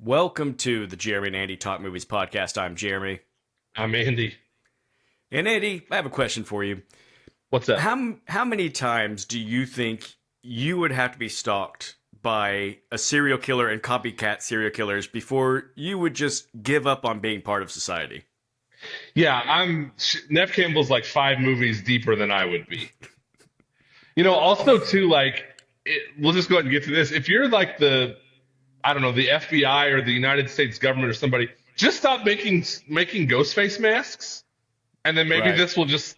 Welcome to the Jeremy and Andy Talk Movies podcast. I'm Jeremy. I'm Andy. And Andy, I have a question for you. What's up? How many times do you think you would have to be stalked by a serial killer and copycat serial killers before you would just give up on being part of society? Yeah, Nev Campbell's like 5 movies deeper than I would be. Also too, we'll just go ahead and get to this. If you're like I don't know, the FBI or the United States government or somebody, just stop making ghost face masks, and then maybe Right. this will just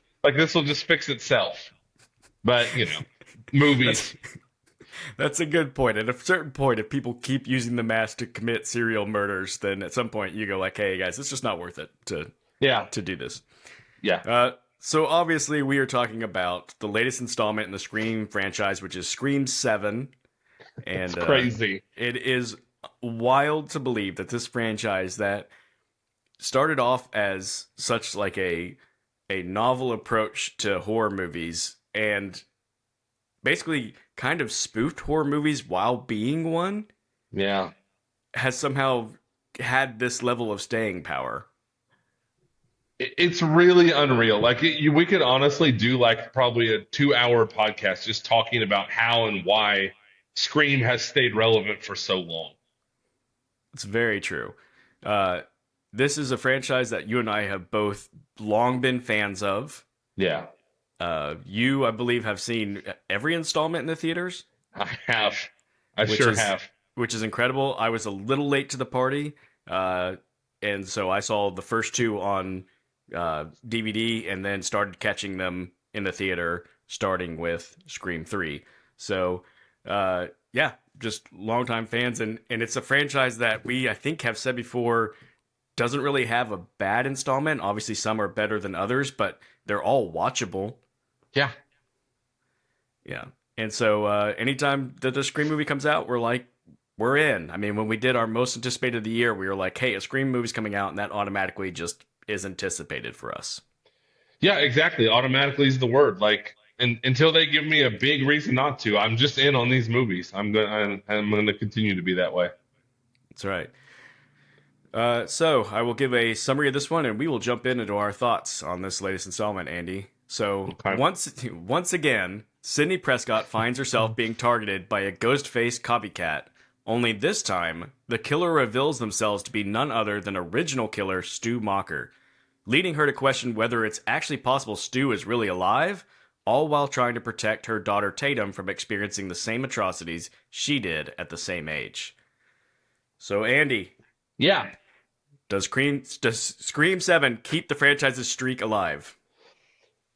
fix itself. But movies. That's that's a good point. At a certain point, if people keep using the mask to commit serial murders, then at some point you go like, "Hey guys, it's just not worth it to Yeah, to do this." yeah, So obviously we are talking about the latest installment in the Scream franchise, which is Scream 7. it's And crazy. it is wild to believe that this franchise that started off as such like a novel approach to horror movies and basically kind of spoofed horror movies while being one Yeah. has somehow had this level of staying power. It's really unreal. We could honestly do like probably a 2-hour podcast just talking about how and why Scream has stayed relevant for so long. It's very true. Uh, this is a franchise that you and I have both long been fans of. Yeah, You, I believe, have seen every installment in the theaters, I have. I which sure is have. which is incredible. I was a little late to the party, uh, and so I saw the first two on DVD, and then started catching them in the theater, starting with Scream 3. So, yeah, just longtime fans, and it's a franchise that we, I think, have said before doesn't really have a bad installment. Obviously, some are better than others, but they're all watchable. Yeah. Yeah. And so anytime that the Scream movie comes out, we're like, we're in. I mean, when we did our most anticipated of the year, we were like, hey, a Scream movie's coming out, and that automatically just is anticipated for us. Yeah, exactly. Automatically is the word. Until they give me a big reason not to, I'm just in on these movies. I'm going to continue to be that way. That's right. So I will give a summary of this one, and we will jump into our thoughts on this latest installment, Andy. So Okay. once again, Sydney Prescott finds herself being targeted by a ghost-faced copycat. Only this time, the killer reveals themselves to be none other than original killer Stu Macher, leading her to question whether it's actually possible Stu is really alive, all while trying to protect her daughter Tatum from experiencing the same atrocities she did at the same age. So, Andy, Yeah. does Scream 7 keep the franchise's streak alive?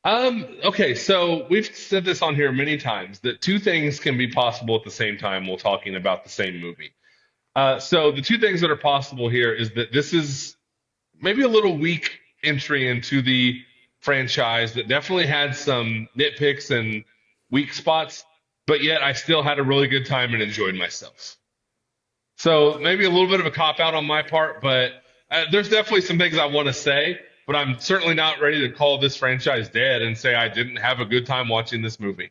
Okay, so we've said this on here many times that two things can be possible at the same time while talking about the same movie. So the two things that are possible here is that this is maybe a little weak entry into the franchise that definitely had some nitpicks and weak spots, but yet I still had a really good time and enjoyed myself. So maybe a little bit of a cop out on my part, but there's definitely some things I want to say, but I'm certainly not ready to call this franchise dead and say I didn't have a good time watching this movie.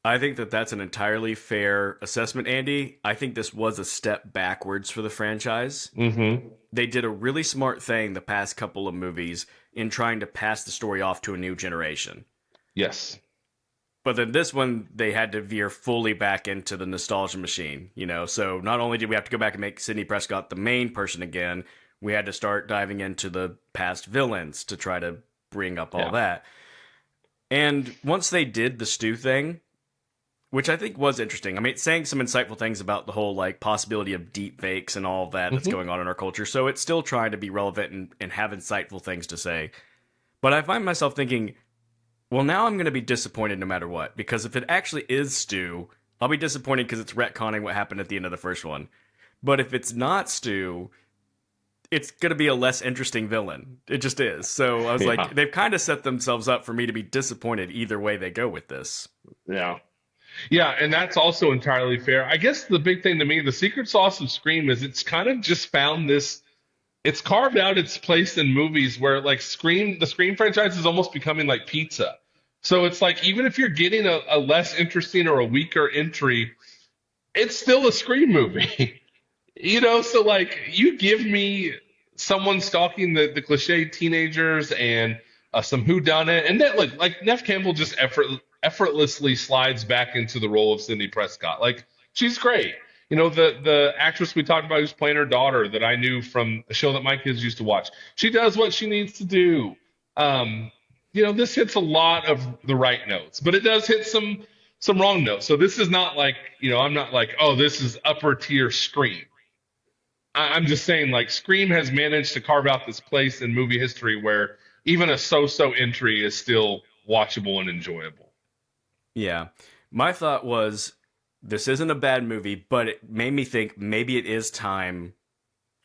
I think that that's an entirely fair assessment, Andy. I think this was a step backwards for the franchise. Mm-hmm. They did a really smart thing the past couple of movies in trying to pass the story off to a new generation. Yes. But then this one, they had to veer fully back into the nostalgia machine, you know? So not only did we have to go back and make Sidney Prescott the main person again, we had to start diving into the past villains to try to bring up all Yeah. that. And once they did the Stu thing, which I think was interesting. I mean, it's saying some insightful things about the whole like possibility of deep fakes and all of that that's Mm-hmm. going on in our culture. So it's still trying to be relevant and have insightful things to say. But I find myself thinking, well, now I'm going to be disappointed no matter what, because if it actually is Stu, I'll be disappointed because it's retconning what happened at the end of the first one. But if it's not Stu, it's going to be a less interesting villain. It just is. So I was Yeah. like, they've kind of set themselves up for me to be disappointed either way they go with this. Yeah. Yeah, and that's also entirely fair. I guess the big thing to me, the secret sauce of Scream is it's kind of just found this, it's carved out its place in movies where like the Scream franchise is almost becoming like pizza. So it's like even if you're getting a less interesting or a weaker entry, it's still a Scream movie. So like you give me someone stalking the cliche teenagers and some whodunit, and then like Neff Campbell just effortlessly slides back into the role of Cindy Prescott. Like she's great. The actress we talked about who's playing her daughter that I knew from a show that my kids used to watch. She does what she needs to do. Um, this hits a lot of the right notes, but it does hit some wrong notes. So this is not like, I'm not like, oh, this is upper tier Scream. I'm just saying, like, Scream has managed to carve out this place in movie history where even a so-so entry is still watchable and enjoyable. Yeah. My thought was this isn't a bad movie, but it made me think maybe it is time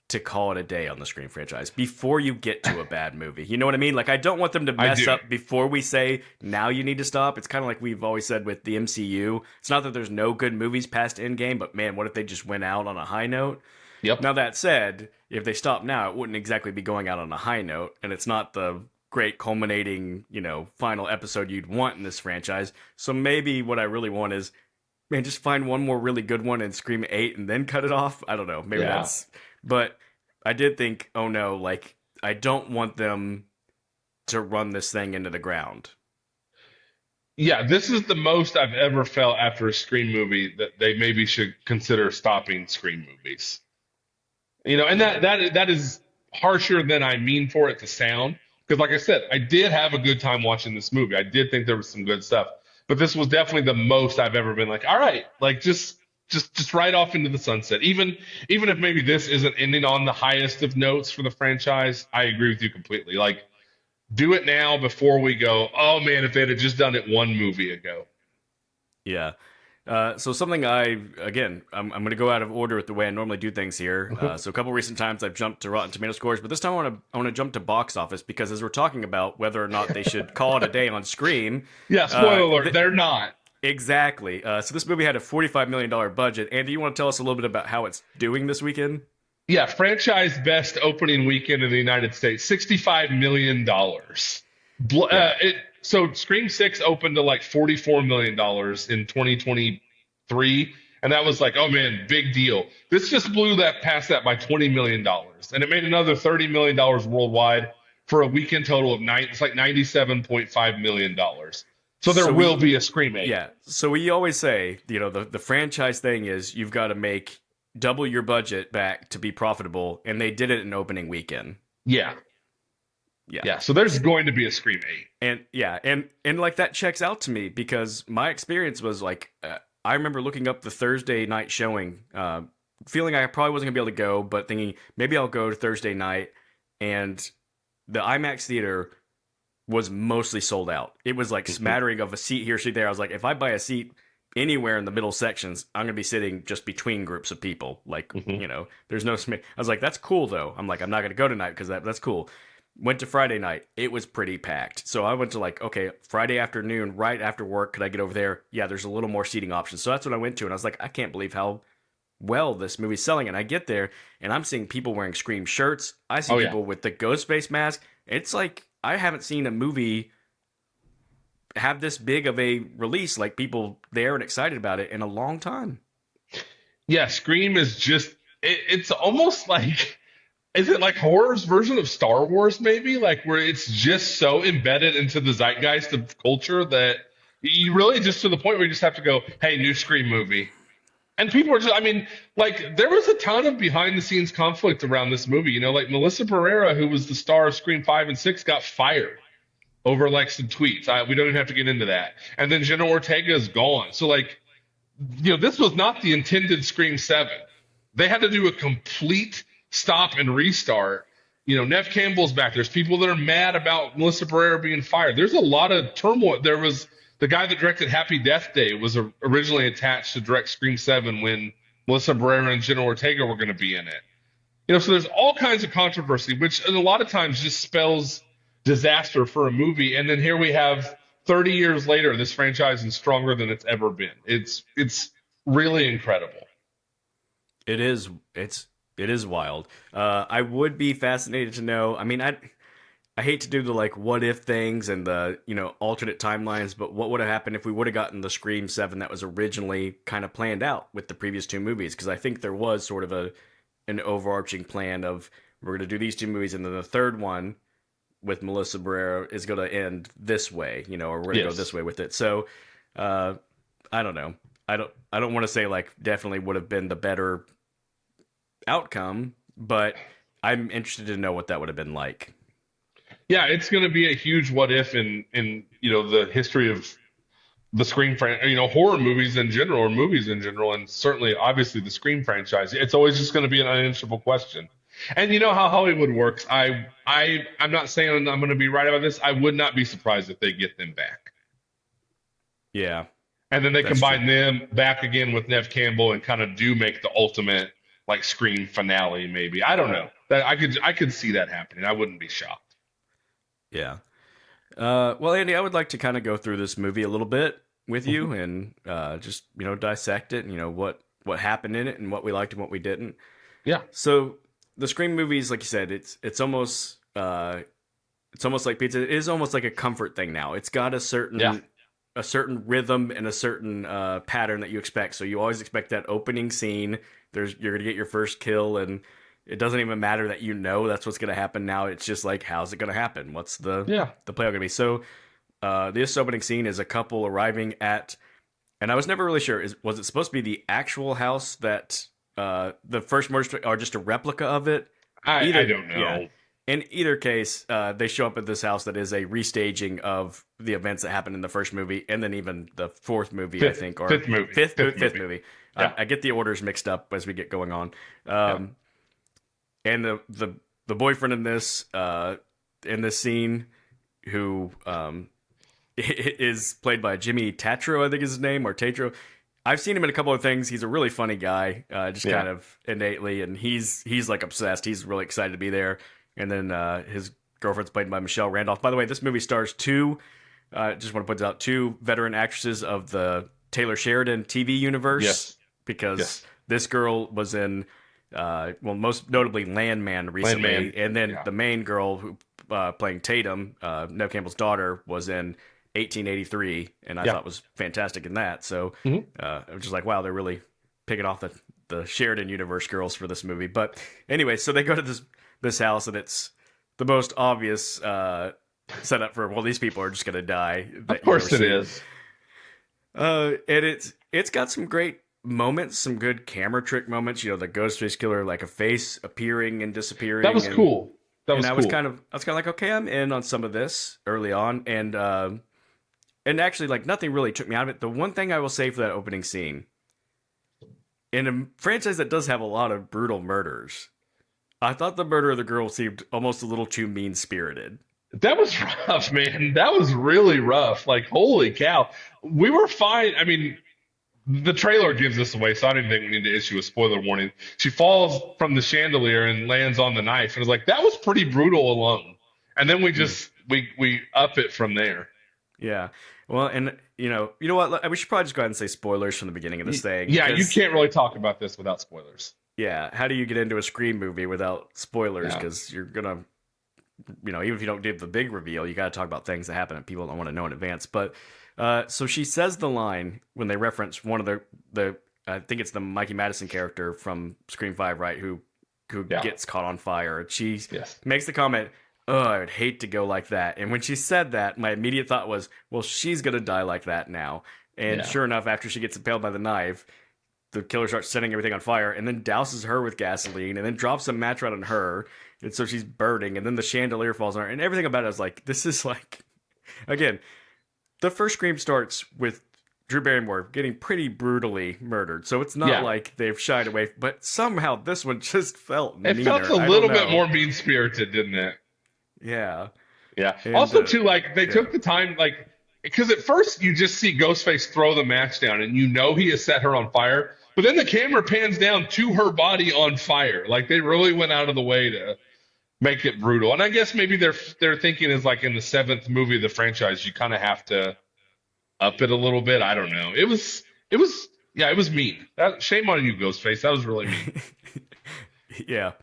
to call it a day on the Scream franchise before you get to a bad movie. You know what I mean? Like, I don't want them to I mess do. up before we say, now you need to stop. It's kind of like we've always said with the MCU. It's not that there's no good movies past Endgame, but man, what if they just went out on a high note? Yep. Now, that said, if they stop now, it wouldn't exactly be going out on a high note, and it's not the great culminating, final episode you'd want in this franchise. So maybe what I really want is, man, just find one more really good one and Scream 8 and then cut it off. I don't know. Maybe Yeah. but I did think, oh no, like, I don't want them to run this thing into the ground. Yeah, this is the most I've ever felt after a Scream movie that they maybe should consider stopping Scream movies. And Yeah. that is harsher than I mean for it to sound. Because, like I said, I did have a good time watching this movie. I did think there was some good stuff, but this was definitely the most I've ever been like, all right, like just right off into the sunset. Even if maybe this isn't ending on the highest of notes for the franchise, I agree with you completely. Like, do it now before we go. Oh man, if they'd have just done it one movie ago. Yeah. So something I'm going to go out of order with the way I normally do things here. So a couple recent times I've jumped to Rotten Tomato scores, but this time I want to jump to box office because as we're talking about whether or not they should call it a day on Scream, Yeah, spoiler alert, th- they're not. exactly. So this movie had a $45 million budget. Andy, you want to tell us a little bit about how it's doing this weekend? Yeah, franchise best opening weekend in the United States, $65 million. Yeah. So Scream 6 opened to like $44 million in 2023, and that was like, oh man, big deal. This just blew that past that by $20 million, and it made another $30 million worldwide for a weekend total of it's like $97.5 million. So there So will be a Scream 8. yeah. So we always say, the franchise thing is you've got to make double your budget back to be profitable, and they did it in opening weekend. Yeah, Yeah. yeah. So there's going to be a Scream 8. And yeah, and like that checks out to me because my experience was like I remember looking up the Thursday night showing, feeling I probably wasn't gonna be able to go, but thinking maybe I'll go to Thursday night, and the IMAX theater was mostly sold out. It was like Mhm. smattering of a seat here, seat there. I was like, if I buy a seat anywhere in the middle sections, I'm gonna be sitting just between groups of people. Like, Mhm. there's no. I was like, that's cool though. I'm like, I'm not gonna go tonight because that's cool. Went to Friday night. It was pretty packed. So I went to like, okay, Friday afternoon, right after work, could I get over there? Yeah, there's a little more seating options. So that's what I went to. And I was like, I can't believe how well this movie's selling. And I get there and I'm seeing people wearing Scream shirts. I see Oh yeah. people with the ghost face mask. It's like, I haven't seen a movie have this big of a release, like people there and excited about it in a long time. Yeah, Scream is just it's almost like is it like horror's version of Star Wars maybe? Like where it's just so embedded into the zeitgeist of culture that you really just to the point where you just have to go, "Hey, new Scream movie." And people are just I mean, like there was a ton of behind the scenes conflict around this movie, like Melissa Barrera who was the star of Scream 5 and 6 got fired over like some tweets. We don't even have to get into that. And then Jenna Ortega is gone. So like this was not the intended Scream 7. They had to do a complete stop and restart. Nev Campbell's back. There's people that are mad about Melissa Barrera being fired. There's a lot of turmoil. There was the guy that directed Happy Death Day was originally attached to direct Scream 7 when Melissa Barrera and Jenna Ortega were going to be in it. So there's all kinds of controversy, which a lot of times just spells disaster for a movie. And then here we have 30 years later, this franchise is stronger than it's ever been. It's really incredible. It is wild. I would be fascinated to know. I mean, I hate to do the like what if things and the alternate timelines, but what would have happened if we would have gotten the Scream 7 that was originally kind of planned out with the previous two movies? Because I think there was sort of a an overarching plan of we're going to do these two movies, and then the third one with Melissa Barrera is going to end this way, or we're going to go this Yes. way with it. So, uh, I don't know. I don't want to say like definitely would have been the better outcome, but I'm interested to know what that would have been like. Yeah, it's going to be a huge what if in the history of the Scream franchise, horror movies in general, or movies in general, and certainly, obviously, the Scream franchise. It's always just going to be an unanswerable question. And you know how Hollywood works. I'm not saying I'm going to be right about this. I would not be surprised if they get them back, Yeah, and then they that's true. combine them back again with Nev Campbell and kind of do make the ultimate like Scream finale. Maybe I don't know. That I could see that happening. I wouldn't be shocked. Yeah. Well, Andy, I would like to kind of go through this movie a little bit with Mhm. you and just dissect it. What happened in it and what we liked and what we didn't. Yeah, So the Scream movies, like you said, it's almost like pizza. It is almost like a comfort thing now. It's got a yeah, certain rhythm and a certain pattern that you expect. So you always expect that opening scene. You're gonna get your first kill, and it doesn't even matter that that's what's gonna happen. Now it's just like, how's it gonna happen? What's yeah. the play gonna be? So this opening scene is a couple arriving at, and I was never really sure. Was it supposed to be the actual house that the first murder, or just a replica of it? I Either, don't yeah. know. In either case, they show up at this house that is a restaging of the events that happened in the first movie, and then even the fourth movie, I Fifth think, or fifth movie. fifth Fifth fifth movie. movie. Yeah. I get the orders mixed up as we get going on. Yeah. Um, and the boyfriend in this scene, who is played by Jimmy Tatro, I think is his name, or Tatro. I've seen him in a couple of things. He's a really funny guy, just Yeah. kind of innately, and he's like obsessed. He's really excited to be there. And then his girlfriend's played by Michelle Randolph. By the way, this movie stars two. Just want to point out two veteran actresses of the Taylor Sheridan TV universe, Yes. because Yes. this girl was in, most notably Landman recently, Landman. and then Yeah. the main girl who playing Tatum, Nev Campbell's daughter, was in 1883, and I Yeah. thought was fantastic in that. So Hmm. I was just like, wow, they're really picking off the Sheridan universe girls for this movie. But anyway, so they go to this house, and it's the most obvious setup for, well, these people are just gonna die Of that you've ever course it seen. is. And it's got some great moments, some good camera trick moments. The Ghostface killer, like a face appearing and That disappearing, was cool. That and was I was cool. kind of like, okay, I'm in on some of this early on, and actually, like, nothing really took me out of it. The one thing I will say for that opening scene, in a franchise that does have a lot of brutal murders, I thought the murder of the girl seemed almost a little too mean spirited. That was rough, man. That was really rough. Like, holy cow. We were fine. I mean, the trailer gives this away, so I don't even think we need to issue a spoiler warning. She falls from the chandelier and lands on the knife, and I was like, that was pretty brutal alone. And then we Mm. just we up it from there. Yeah. Well, and you know what? We should probably just go ahead and say spoilers from the beginning of this thing, Yeah, you because can't really talk about this without spoilers. yeah, how do you get into a Scream movie without spoilers? Yeah. Because you're gonna, even if you don't give the big reveal, you got to talk about things that happen and people don't want to know in advance. But so she says the line when they reference one of the I think it's the Mikey Madison character from Scream 5, right? Who Yeah. gets caught on fire. She Yes. makes the comment, "Oh, I would hate to go like that." And when she said that, my immediate thought was, "Well, she's gonna die like that now." And Yeah. sure enough, after she gets impaled by the knife, the killer starts setting everything on fire, and then douses her with gasoline, and then drops a match right on her, and so she's burning. And then the chandelier falls on her, and everything about it is like, this is like, again, the first Scream starts with Drew Barrymore getting pretty brutally murdered, so it's not Yeah. like they've shied away. But somehow this one just felt It meaner. felt a I don't little bit know. more mean spirited, didn't it? Yeah, Yeah. and Also, too, like they yeah, took the time, like because at first you just see Ghostface throw the match down, and you know he has set her on fire. But then the camera pans down to her body on fire. Like they really went out of the way to make it brutal. And I guess maybe their thinking is like in the seventh movie of the franchise, you kind of have to up it a little bit. I don't know. It was yeah, it was mean. Shame on you, Ghostface. That was really mean. yeah.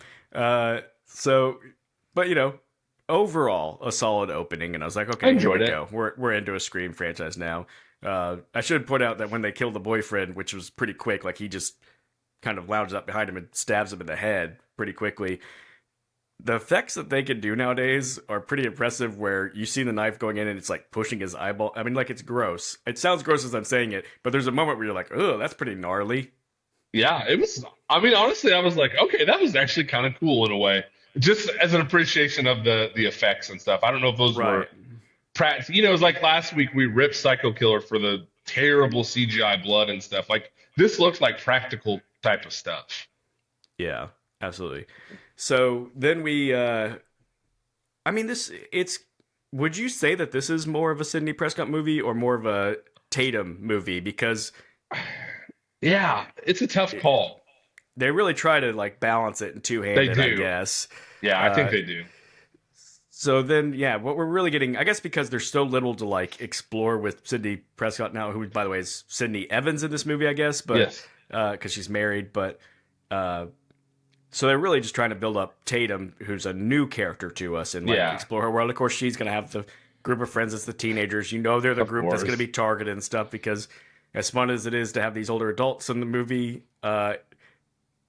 So, but overall, a solid opening, and I was like, I okay, here we enjoyed it. go. We're into a Scream franchise now. I should point out that when they killed the boyfriend, which was pretty quick, like he just kind of lounges up behind him and stabs him in the head pretty quickly. The effects that they can do nowadays are pretty impressive, where you see the knife going in and it's like pushing his eyeball. I mean, like, it's gross. It sounds gross as I'm saying it, but there's a moment where you're like, oh, that's pretty gnarly. Yeah, it was. I mean, honestly, I was like, okay, that was actually kind of cool in a way, just as an appreciation of the effects and stuff. I don't know if those were Right. practice. You know, it was like last week we ripped Psycho Killer for the terrible CGI blood and stuff. Like this looks like practical type of stuff. Yeah, absolutely. So then I mean, it's, would you say that this is more of a Sidney Prescott movie or more of a Tatum movie? Because Yeah, it's a tough call. they really try to like balance it in They two-handed, I do. guess. Yeah, I think Uh, they do. so then, yeah, what we're really getting, I guess, because there's so little to like explore with Sidney Prescott now, who, by the way, is Sydney Evans in this movie, I guess, but Yes. because she's married, but uh, so they're really just trying to build up Tatum, who's a new character to us, and like Yeah, explore her world. Of course, she's gonna have the group of friends as the teenagers. You know, they're the of group that's gonna course. be targeted and stuff because, as fun as it is to have these older adults in the movie,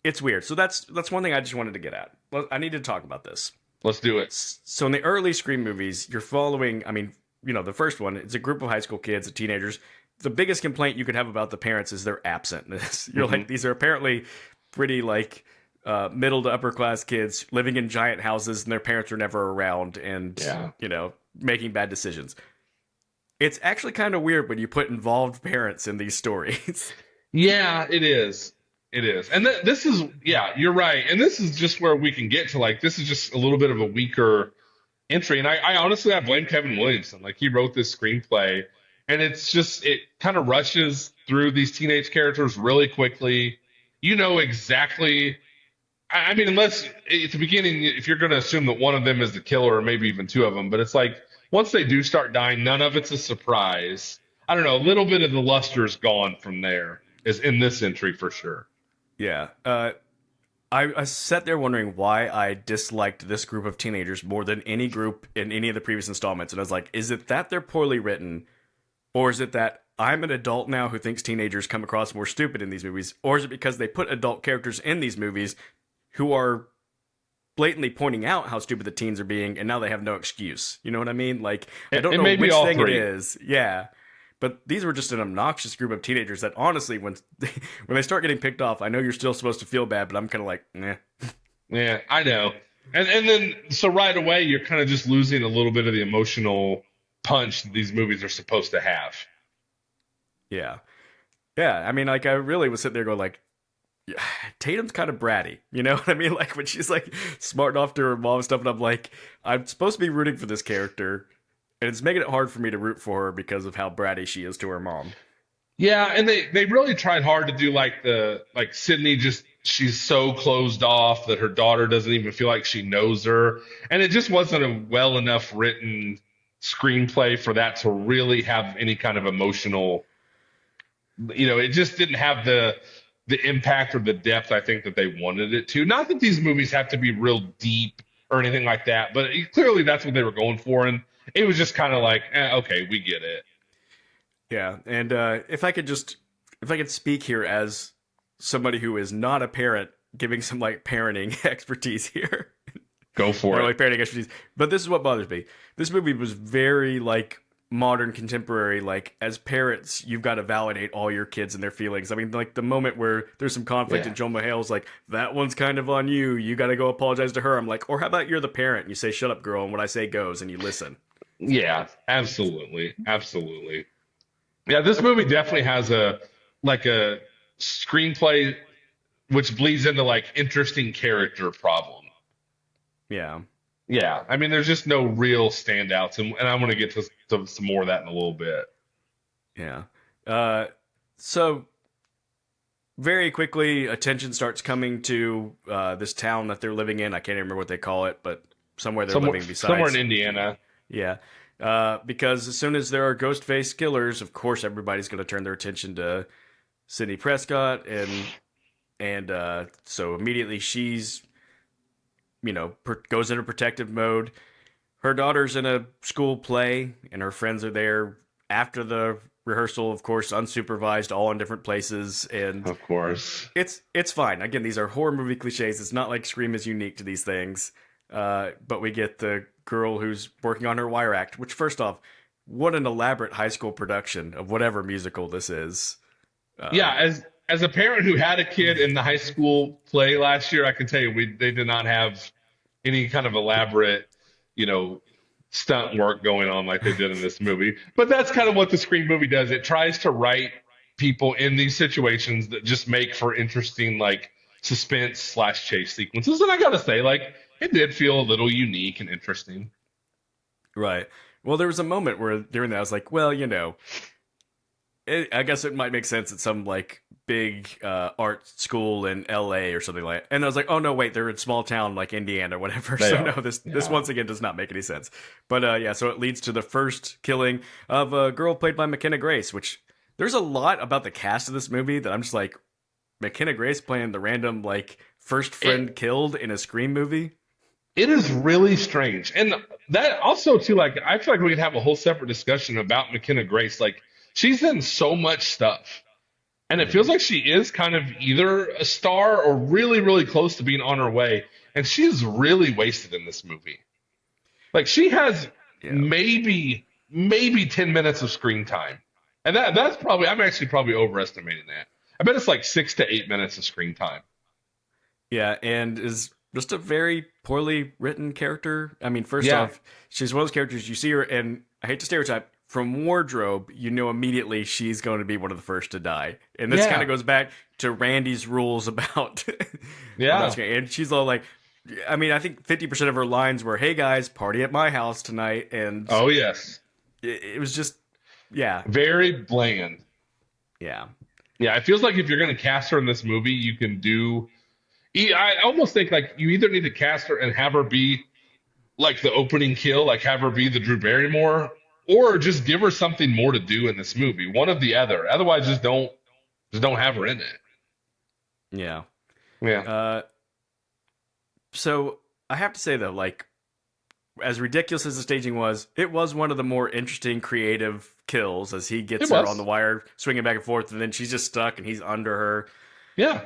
it's weird. So that's one thing I just wanted to get at. Well, I need to talk about this. Let's do it. So in the early Scream movies, you're following. I mean, you know, the first one, it's a group of high school kids, teenagers. The biggest complaint you could have about the parents is they're absent. You're Hmm. like, these are apparently pretty like middle to upper class kids living in giant houses, and their parents are never around, and Yeah. you know, making bad decisions. It's actually kind of weird when you put involved parents in these stories. Yeah, it is. It is. And this is, yeah, you're right. And this is just where we can get to like, this is just a little bit of a weaker entry. And I honestly, I blame Kevin Williamson. Like, he wrote this screenplay and it's just, it kind of rushes through these teenage characters really quickly. You know exactly. I mean, unless at the beginning, if you're going to assume that one of them is the killer or maybe even two of them, but it's like once they do start dying, none of it's a surprise. I don't know. A little bit of the luster is gone from there, is in this entry for sure. Yeah. I sat there wondering why I disliked this group of teenagers more than any group in any of the previous installments. And I was like, is it that they're poorly written? Or is it that I'm an adult now who thinks teenagers come across more stupid in these movies? Or is it because they put adult characters in these movies who are blatantly pointing out how stupid the teens are being, and now they have no excuse? You know what I mean? Like, I don't It know may be which all thing it three. is. Yeah. But these were just an obnoxious group of teenagers that honestly, when when they start getting picked off, I know you're still supposed to feel bad, but I'm kind of like, nah. Yeah, I know. And then so right away you're kind of just losing a little bit of the emotional punch that these movies are supposed to have. Yeah. Yeah. I mean, like, I really was sitting there going, like, yeah, Tatum's kind of bratty. You know what I mean? Like, when she's like smarting off to her mom and stuff, and I'm like, I'm supposed to be rooting for this character, and it's making it hard for me to root for her because of how bratty she is to her mom. Yeah, and they really tried hard to do like the like Sydney just she's so closed off that her daughter doesn't even feel like she knows her. And it just wasn't a well enough written screenplay for that to really have any kind of emotional, it just didn't have the impact or the depth I think that they wanted it to. Not that these movies have to be real deep or anything like that, but clearly that's what they were going for, and it was just kind of like, okay, we get it. Yeah. And if I could speak here as somebody who is not a parent, giving some like parenting expertise here. Go for Or it. like parenting expertise. But this is what bothers me. This movie was very like modern contemporary. Like, as parents, you've got to validate all your kids and their feelings. I mean, like the moment where there's some conflict Yeah. and Joe Mahale's like, that one's kind of on you, you got to go apologize to her. I'm like, or how about you're the parent and you say, shut up, girl, and what I say goes, and you listen. Yeah, absolutely. Absolutely. Yeah, this movie definitely has a screenplay which bleeds into like interesting character problem. Yeah. Yeah, I mean, there's just no real standouts, and I'm going to get to some more of that in a little bit. Yeah. uh so very quickly attention starts coming to this town that they're living in. I can't even remember what they call it, but somewhere they're living Somewhere in besides. Indiana. Yeah. Because as soon as there are ghost face killers, of course everybody's going to turn their attention to Sidney Prescott, and so immediately she's, goes into protective mode. Her daughter's in a school play, and her friends are there after the rehearsal, of course, unsupervised, all in different places, and Of course. it's fine. Again, these are horror movie cliches. It's not like Scream is unique to these things. But we get the girl who's working on her wire act, which, first off, what an elaborate high school production of whatever musical this is. Yeah, Um, as a parent who had a kid in the high school play last year, I can tell you they did not have any kind of elaborate, you know, stunt work going on like they did in this movie. But that's kind of what the Scream movie does. It tries to write people in these situations that just make for interesting like suspense slash chase sequences. And I gotta say, like, it did feel a little unique and interesting. right. Well, there was a moment where during that I was like, well, I guess it might make sense at some like big art school in LA or something like that. And I was like, oh no, wait, they're in small town like Indiana or whatever. They So are. no, this Yeah. once again does not make any sense. But yeah, so it leads to the first killing of a girl played by McKenna Grace, which there's a lot about the cast of this movie that I'm just like, McKenna Grace playing the random like first friend It killed in a Scream movie. it is really strange. And that also too, like I feel like we could have a whole separate discussion about McKenna Grace. Like she's in so much stuff. And it feels Mhm. like she is kind of either a star or really, really close to being on her way. And she is really wasted in this movie. Like she has Yeah. maybe 10 minutes of screen time. And that's probably I'm actually probably overestimating that. I bet it's like 6 to 8 minutes of screen time. Yeah, and is just a very poorly written character. I mean, first Yeah. off, she's one of those characters you see her, and I hate to stereotype, from wardrobe, you know immediately she's going to be one of the first to die. And this kind of Yeah. goes back to Randy's rules about Yeah. and she's all like, I mean, I think 50% of her lines were, "Hey guys, party at my house tonight," and Oh yes. it was just, yeah, Very bland. yeah, Yeah, it feels like if you're going to cast her in this movie, you can do. I almost think like you either need to cast her and have her be like the opening kill, like have her be the Drew Barrymore, or just give her something more to do in this movie. One of the other. Otherwise, just don't have her in it. yeah. Yeah. Uh, so I have to say though, like, as ridiculous as the staging was, it was one of the more interesting, creative kills as he It gets her on the was. wire, swinging back and forth, and then she's just stuck and he's under her. Yeah.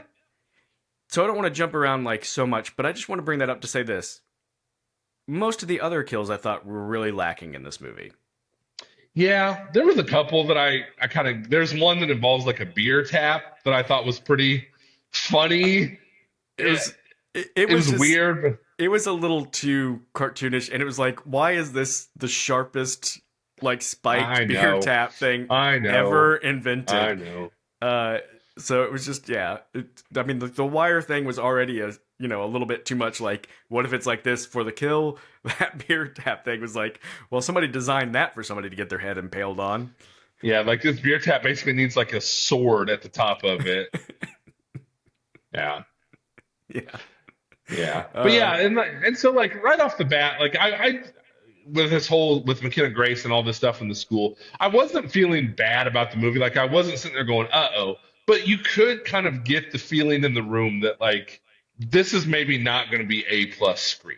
So I don't want to jump around like so much, but I just want to bring that up to say this. Most of the other kills I thought were really lacking in this movie. Yeah. There was a couple that I kind of there's one that involves like a beer tap that I thought was pretty funny. It It, was it it was was just weird, but it was a little too cartoonish, and it was like, why is this the sharpest like I spiked beer know. tap thing I know. ever I invented? know. Uh, so it was just yeah. I mean, the wire thing was already a little bit too much. Like, what if it's like this for the kill? That beer tap thing was like, well, somebody designed that for somebody to get their head impaled on. Yeah, like this beer tap basically needs like a sword at the top of it. Yeah. Yeah. Yeah. But Uh, yeah, and so like right off the bat, like I with this whole with McKenna Grace and all this stuff in the school, I wasn't feeling bad about the movie. Like I wasn't sitting there going, "Uh-oh." But you could kind of get the feeling in the room that like this is maybe not going to be A plus screen.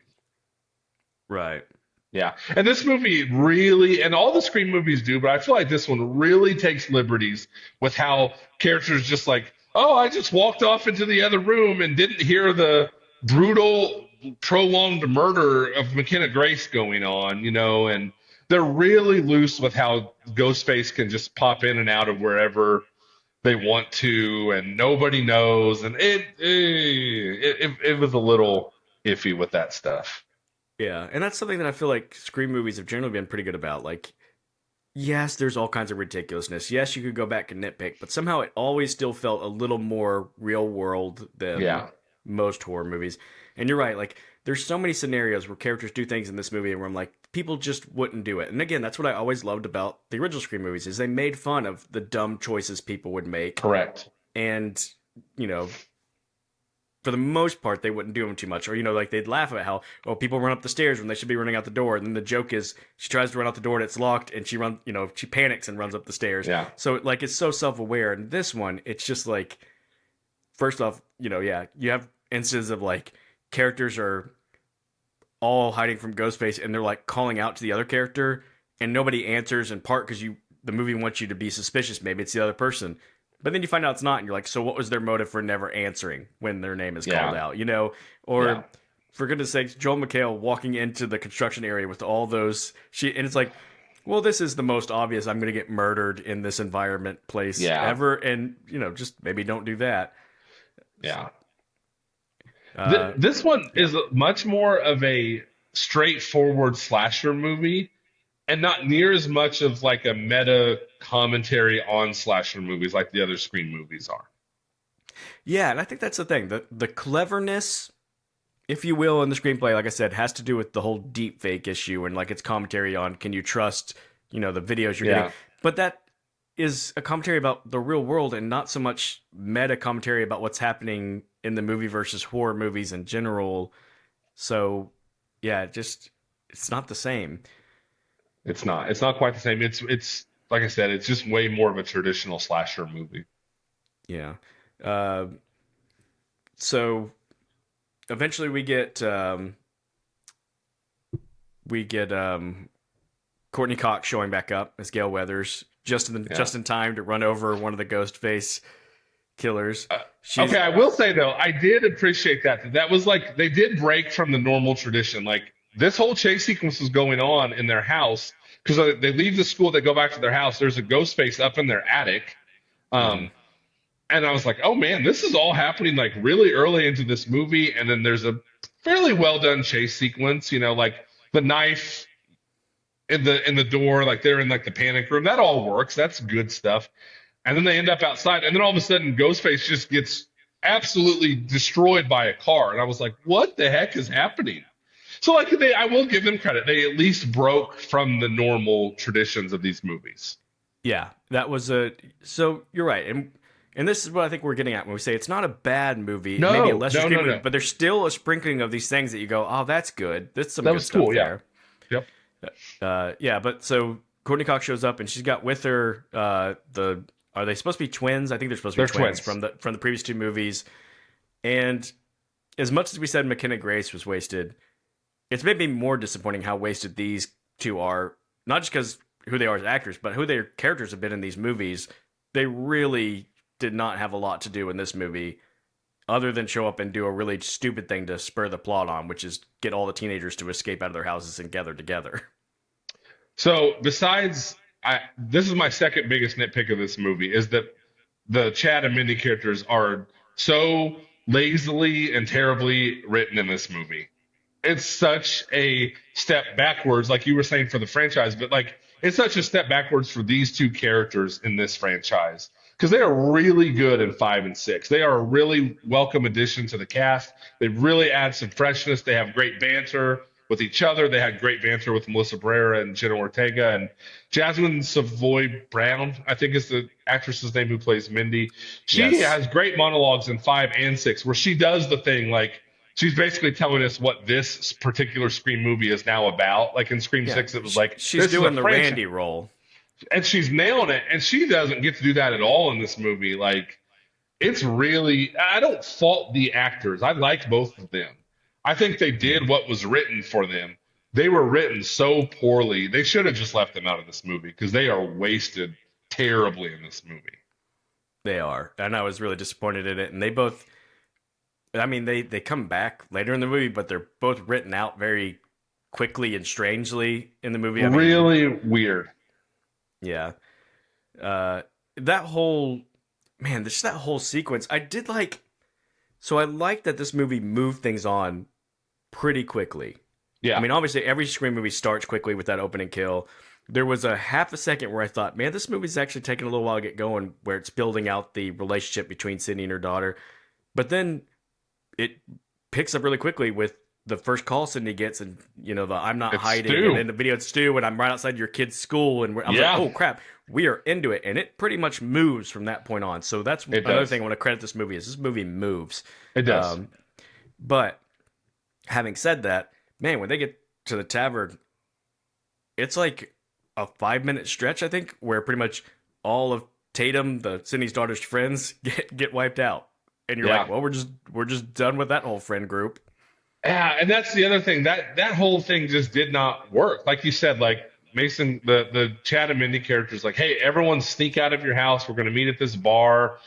right. Yeah. And this movie really, and all the Scream movies do, but I feel like this one really takes liberties with how characters just like, oh, I just walked off into the other room and didn't hear the brutal, prolonged murder of McKenna Grace going on, and they're really loose with how Ghostface can just pop in and out of wherever they want to, and nobody knows. And it was a little iffy with that stuff. Yeah, and that's something that I feel like Scream movies have generally been pretty good about. Like, yes, there's all kinds of ridiculousness. Yes, you could go back and nitpick, but somehow it always still felt a little more real world than Yeah. most horror movies. And you're right, like there's so many scenarios where characters do things in this movie where I'm like, people just wouldn't do it. And again, that's what I always loved about the original Scream movies is they made fun of the dumb choices people would make. Correct. And, you know, for the most part, they wouldn't do them too much. Or, like they'd laugh at how, oh, people run up the stairs when they should be running out the door. And then the joke is she tries to run out the door and it's locked and she panics and runs up the stairs. Yeah. So, like, it's so self aware. And this one, it's just like, first off, yeah, you have instances of like characters are all hiding from Ghostface and they're like calling out to the other character and nobody answers in part because you the movie wants you to be suspicious. Maybe it's the other person. But then you find out it's not, and you're like, so what was their motive for never answering when their name is called Yeah. out? You know, Yeah. or for goodness sakes, Joel McHale walking into the construction area with all those and it's like, well, this is the most obvious. I'm going to get murdered in this environment place Yeah. ever, and just maybe don't do that. Yeah. Uh, This one yeah, is much more of a straightforward slasher movie and not near as much of like a meta commentary on slasher movies like the other Scream movies are. yeah, and I think that's the thing. The cleverness, if you will, in the screenplay, like I said, has to do with the whole deep fake issue and like its commentary on can you trust, the videos you're getting. Yeah. But that is a commentary about the real world and not so much meta commentary about what's happening in the movie versus horror movies in general. So, yeah, it's not the same. It's not. It's not quite the same. It's like I said, it's just way more of a traditional slasher movie. Yeah. Uh, so eventually we get Courtney Cox showing back up as Gail Weathers Yeah. just in time to run over one of the ghost face killers. Okay, She's I will say though, I did appreciate that was like they did break from the normal tradition. Like this whole chase sequence was going on in their house because they leave the school, they go back to their house. There's a ghost face up in their attic. mhm. Um, and I was like, oh man, this is all happening like really early into this movie. And then there's a fairly well done chase sequence, like the knife in the door, like they're in like the panic room. That all works. That's good stuff. And then they end up outside, and then all of a sudden, Ghostface just gets absolutely destroyed by a car. And I was like, what the heck is happening? So, like, I will give them credit. They at least broke from the normal traditions of these movies. Yeah, that was a so you're right. And this is what I think we're getting at when we say it's not a bad movie, maybe a No, lesser no, screen no, movie, no. but there's still a sprinkling of these things that you go, "Oh, that's good. There's some That good was stuff cool. Yeah. there." Yep. Yeah, but so Courtney Cox shows up and she's got with her the are they supposed to be twins? I think they're supposed to They're be twins twins. from the previous two movies. And as much as we said McKenna Grace was wasted, it's made me more disappointing how wasted these two are. Not just because who they are as actors, but who their characters have been in these movies. They really did not have a lot to do in this movie, other than show up and do a really stupid thing to spur the plot on, which is get all the teenagers to escape out of their houses and gather together. So, besides, this is my second biggest nitpick of this movie is that the Chad and Mindy characters are so lazily and terribly written in this movie. It's such a step backwards, like you were saying for the franchise, but like it's such a step backwards for these two characters in this franchise because they are really good in 5 and 6. They are a really welcome addition to the cast. They really add some freshness. They have great banter with each other. They had great banter with Melissa Barrera and Jenna Ortega and Jasmine Savoy Brown, I think is the actress's name who plays Mindy. She Yes. has great monologues in 5 and 6 where she does the thing like she's basically telling us what this particular Scream movie is now about. Like in Scream Yeah. 6, it was like, She's this is a doing the franchise. Randy role. And she's nailing it. And she doesn't get to do that at all in this movie. Like, it's really, I don't fault the actors. I like both of them. I think they did what was written for them. They were written so poorly. They should have just left them out of this movie because they are wasted terribly in this movie. They are. And I was really disappointed in it. And they both, I mean, they come back later in the movie, but they're both written out very quickly and strangely in the movie. I mean, Really weird. yeah. Uh, that whole, man, just that whole sequence, I did like, so I like that this movie moved things on pretty quickly. I Yeah. mean, obviously, every Scream movie starts quickly with that opening kill. There was a half a second where I thought, man, this movie's actually taking a little while to get going, where it's building out the relationship between Sydney and her daughter. But then it picks up really quickly with the first call Sydney gets, and the I'm not It's hiding, Stu. and then the video it's Stu, and I'm right outside your kid's school, and I'm like, Yeah, oh crap, we are into it, and it pretty much moves from that point on. So that's it another does. thing I want to credit this movie is this movie moves. It does. Um, but having said that, man, when they get to the tavern, it's like a 5 minute stretch, I think, where pretty much all of Tatum, the Sydney's daughter's friends, get wiped out, and you're Yeah. like, well, we're just done with that whole friend group. Yeah, and that's the other thing. That whole thing just did not work. Like you said, like Mason, the Chad and Mindy characters, like, hey, everyone sneak out of your house. We're going to meet at this bar.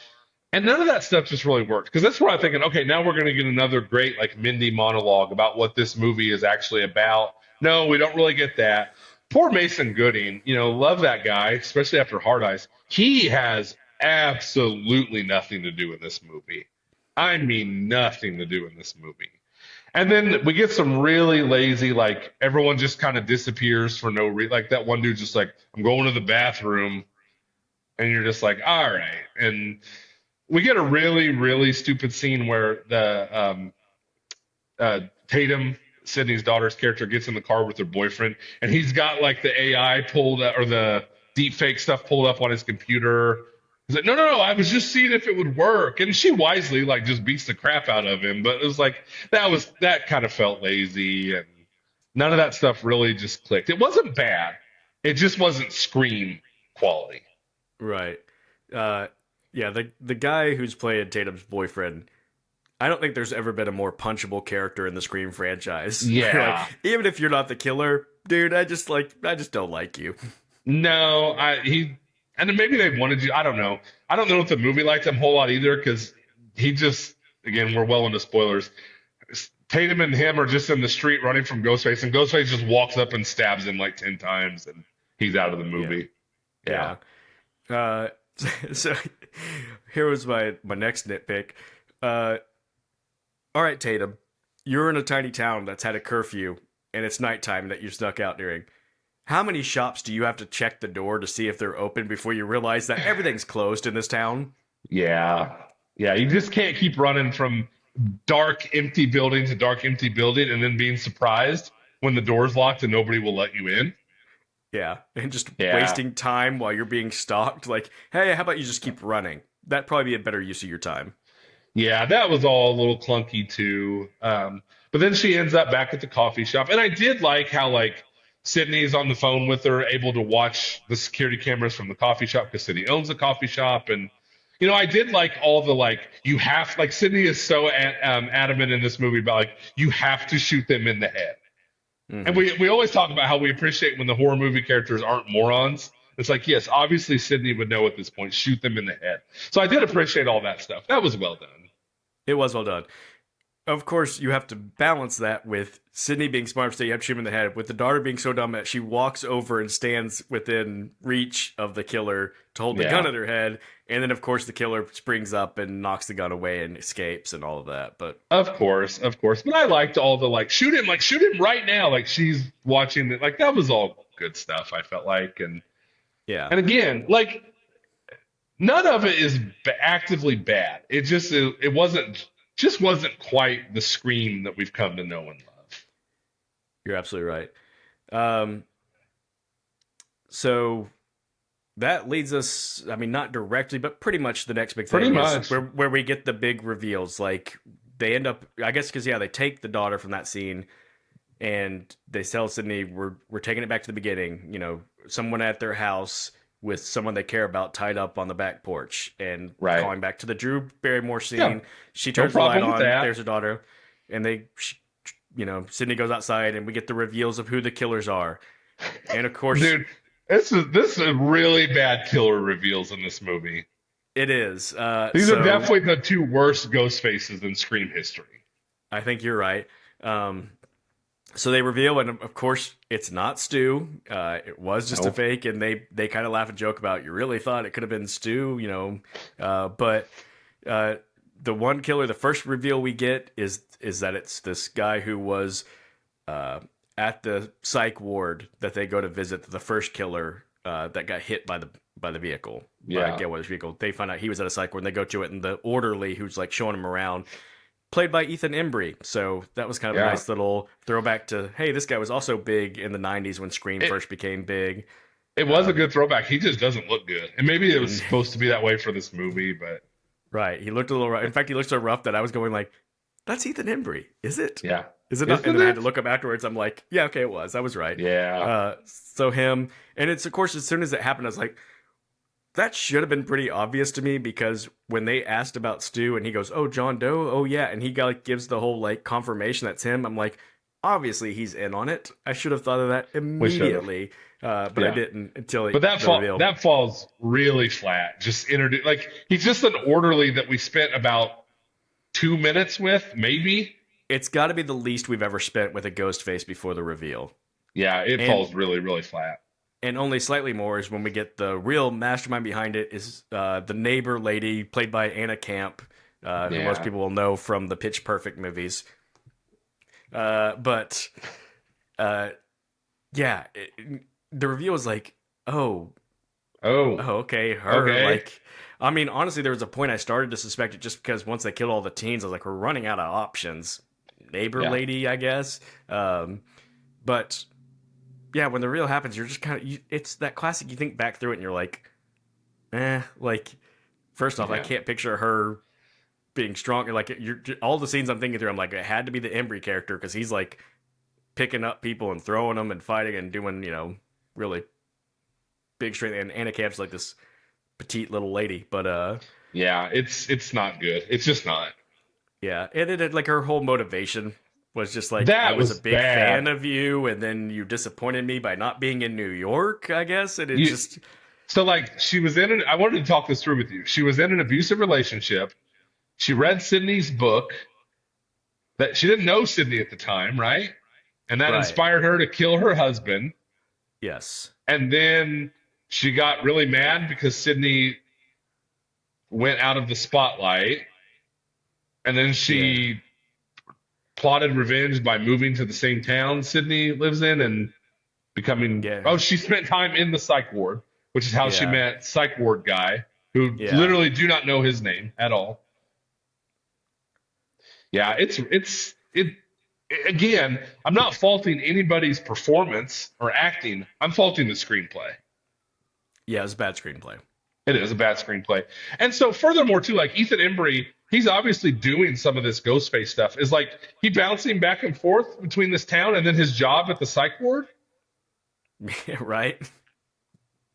And none of that stuff just really worked because that's where I'm thinking, okay, now we're going to get another great like Mindy monologue about what this movie is actually about. No, we don't really get that. Poor Mason Gooding, love that guy, especially after Hard Eyes. He has absolutely nothing to do in this movie. I mean, nothing to do in this movie. And then we get some really lazy, like everyone just kind of disappears for no reason. Like that one dude just like, I'm going to the bathroom, and you're just like, all right. And we get a really, really stupid scene where the Tatum, Sydney's daughter's character, gets in the car with her boyfriend, and he's got like the AI pulled up, or the deep fake stuff pulled up on his computer. He's like, no, no, no, I was just seeing if it would work. And she wisely like just beats the crap out of him. But it was like that kind of felt lazy, and none of that stuff really just clicked. It wasn't bad. It just wasn't Scream quality. Right. Uh, yeah, the guy who's playing Tatum's boyfriend, I don't think there's ever been a more punchable character in the Scream franchise. Yeah. Like, even if you're not the killer, dude, I just don't like you. No, and then maybe they wanted you. I don't know. I don't know if the movie liked him a whole lot either because he just, again, we're well into spoilers. Tatum and him are just in the street running from Ghostface, and Ghostface just walks up and stabs him like 10 times, and he's out of the Yeah. movie. Yeah. Uh, so here was my next nitpick. Uh, all right, Tatum, you're in a tiny town that's had a curfew, and it's nighttime that you're stuck out during. How many shops do you have to check the door to see if they're open before you realize that everything's closed in this town? Yeah. Yeah. You just can't keep running from dark, empty building to dark, empty building and then being surprised when the door's locked and nobody will let you in. Yeah, and just Yeah. wasting time while you're being stalked. Like, hey, how about you just keep running? That'd probably be a better use of your time. Yeah, that was all a little clunky too. But then she ends up back at the coffee shop, and I did like how like Sydney's on the phone with her, able to watch the security cameras from the coffee shop because Sydney owns the coffee shop, and I did like all the like you have like Sydney is so adamant in this movie about like you have to shoot them in the head, and Hmm. we always talk about how we appreciate when the horror movie characters aren't morons. It's like yes, obviously Sydney would know at this point, shoot them in the head. So I did appreciate all that stuff. That was well done. It was well done. Of course, you have to balance that with Sydney being smart, so you have to shoot him in the head. With the daughter being so dumb that she walks over and stands within reach of the killer to hold the gun Yeah. at her head, and then of course the killer springs up and knocks the gun away and escapes and all of that. But Of course, of course. But I liked all the like shoot him right now. Like she's watching it. Like that was all good stuff. I felt like, yeah, and again, like none of it is actively bad. It wasn't quite the Scream that we've come to know and love. you're absolutely right. Um, so that leads us, I mean, not directly, but pretty much the next big Pretty thing is much. where we get the big reveals. Like they end up, I guess, because yeah, they take the daughter from that scene and they tell Sydney, we're taking it back to the beginning. Someone at their house with someone they care about tied up on the back porch, and Right. calling back to the Drew Barrymore Yeah. scene. She No turns the light problem with on. that. There's her daughter, and Sydney goes outside, and we get the reveals of who the killers are. And of course, Dude, this is really bad killer reveals in this movie. it is. These are So definitely the two worst ghost faces in Scream history. I think you're right. So they reveal, and of course, it's not Stu. It was just a Nope. fake, and they kind of laugh and joke about. You really thought it could have been Stu, but the one killer, the first reveal we get is that it's this guy who was uh, at the psych ward that they go to visit. The first killer that got hit by the vehicle. Yeah. I get what his vehicle. They find out he was at a psych ward, and they go to it, and the orderly who's like showing him around, played by Ethan Embry. So that was kind of a Yeah. nice little throwback to, hey, this guy was also big in the 90s when Scream It, first became big. it was a good throwback. He just doesn't look good. And maybe it was supposed to be that way for this movie, but Right. He looked a little rough. In fact, he looked so rough that I was going like, that's Ethan Embry. Is it? yeah. Is it not? And Isn't then I had to it? look up afterwards. I'm like, yeah, okay, it was. I was right. Yeah. So him, and it's, of course, as soon as it happened, I was like, that should have been pretty obvious to me, because when they asked about Stu and he goes, oh, John Doe, oh yeah, and he like gives the whole like confirmation that's him. I'm like, obviously he's in on it. I should have thought of that We should have. immediately, but I Yeah. didn't until But the reveal. that falls really flat. Just introduce like he's just an orderly that we spent about 2 minutes with, maybe. It's got to be the least we've ever spent with a ghost face before the reveal. Yeah, it And falls really, really flat. and only slightly more is when we get the real mastermind behind it is the neighbor lady played by Anna Camp, who most Yeah. people will know from the Pitch Perfect movies. But uh, yeah, the reveal was like, oh, Oh, okay, her. okay. Like, I mean, honestly, there was a point I started to suspect it just because once they killed all the teens, I was like, we're running out of options. Neighbor Yeah. lady, I guess. But yeah, when the reveal happens, you're just kind of, it's that classic. You think back through it and you're like, like, first off, I Yeah. can't picture her being strong. Like, all the scenes I'm thinking through, I'm like, it had to be the Embry character because he's like picking up people and throwing them and fighting and doing, really big strength. And Anna Camp's like this petite little lady, but Yeah, it's not good. It's just not. yeah, and it had like her whole motivation was just like I That was a was big fan bad. of you, and then you disappointed me by not being in New York, I guess, and it You just so like she was in an I wanted to talk this through with you. She was in an abusive relationship. She read Sydney's book that she didn't know Sydney at the time, right? And that right, inspired her to kill her husband. yes, And then she got really mad because Sydney went out of the spotlight. And then yeah, she plotted revenge by moving to the same town Sydney lives in and becoming. yeah, Oh, she spent time in the psych ward, which is how she yeah, met psych ward guy, who yeah, literally do not know his name at all. Yeah, it again. I'm not faulting anybody's performance or acting. I'm faulting the screenplay. yeah. It was a bad screenplay. It is a bad screenplay. And so, furthermore, too, like Ethan Embry, he's obviously doing some of this Ghostface stuff. Is like he bouncing back and forth between this town and then his job at the psych ward. Right?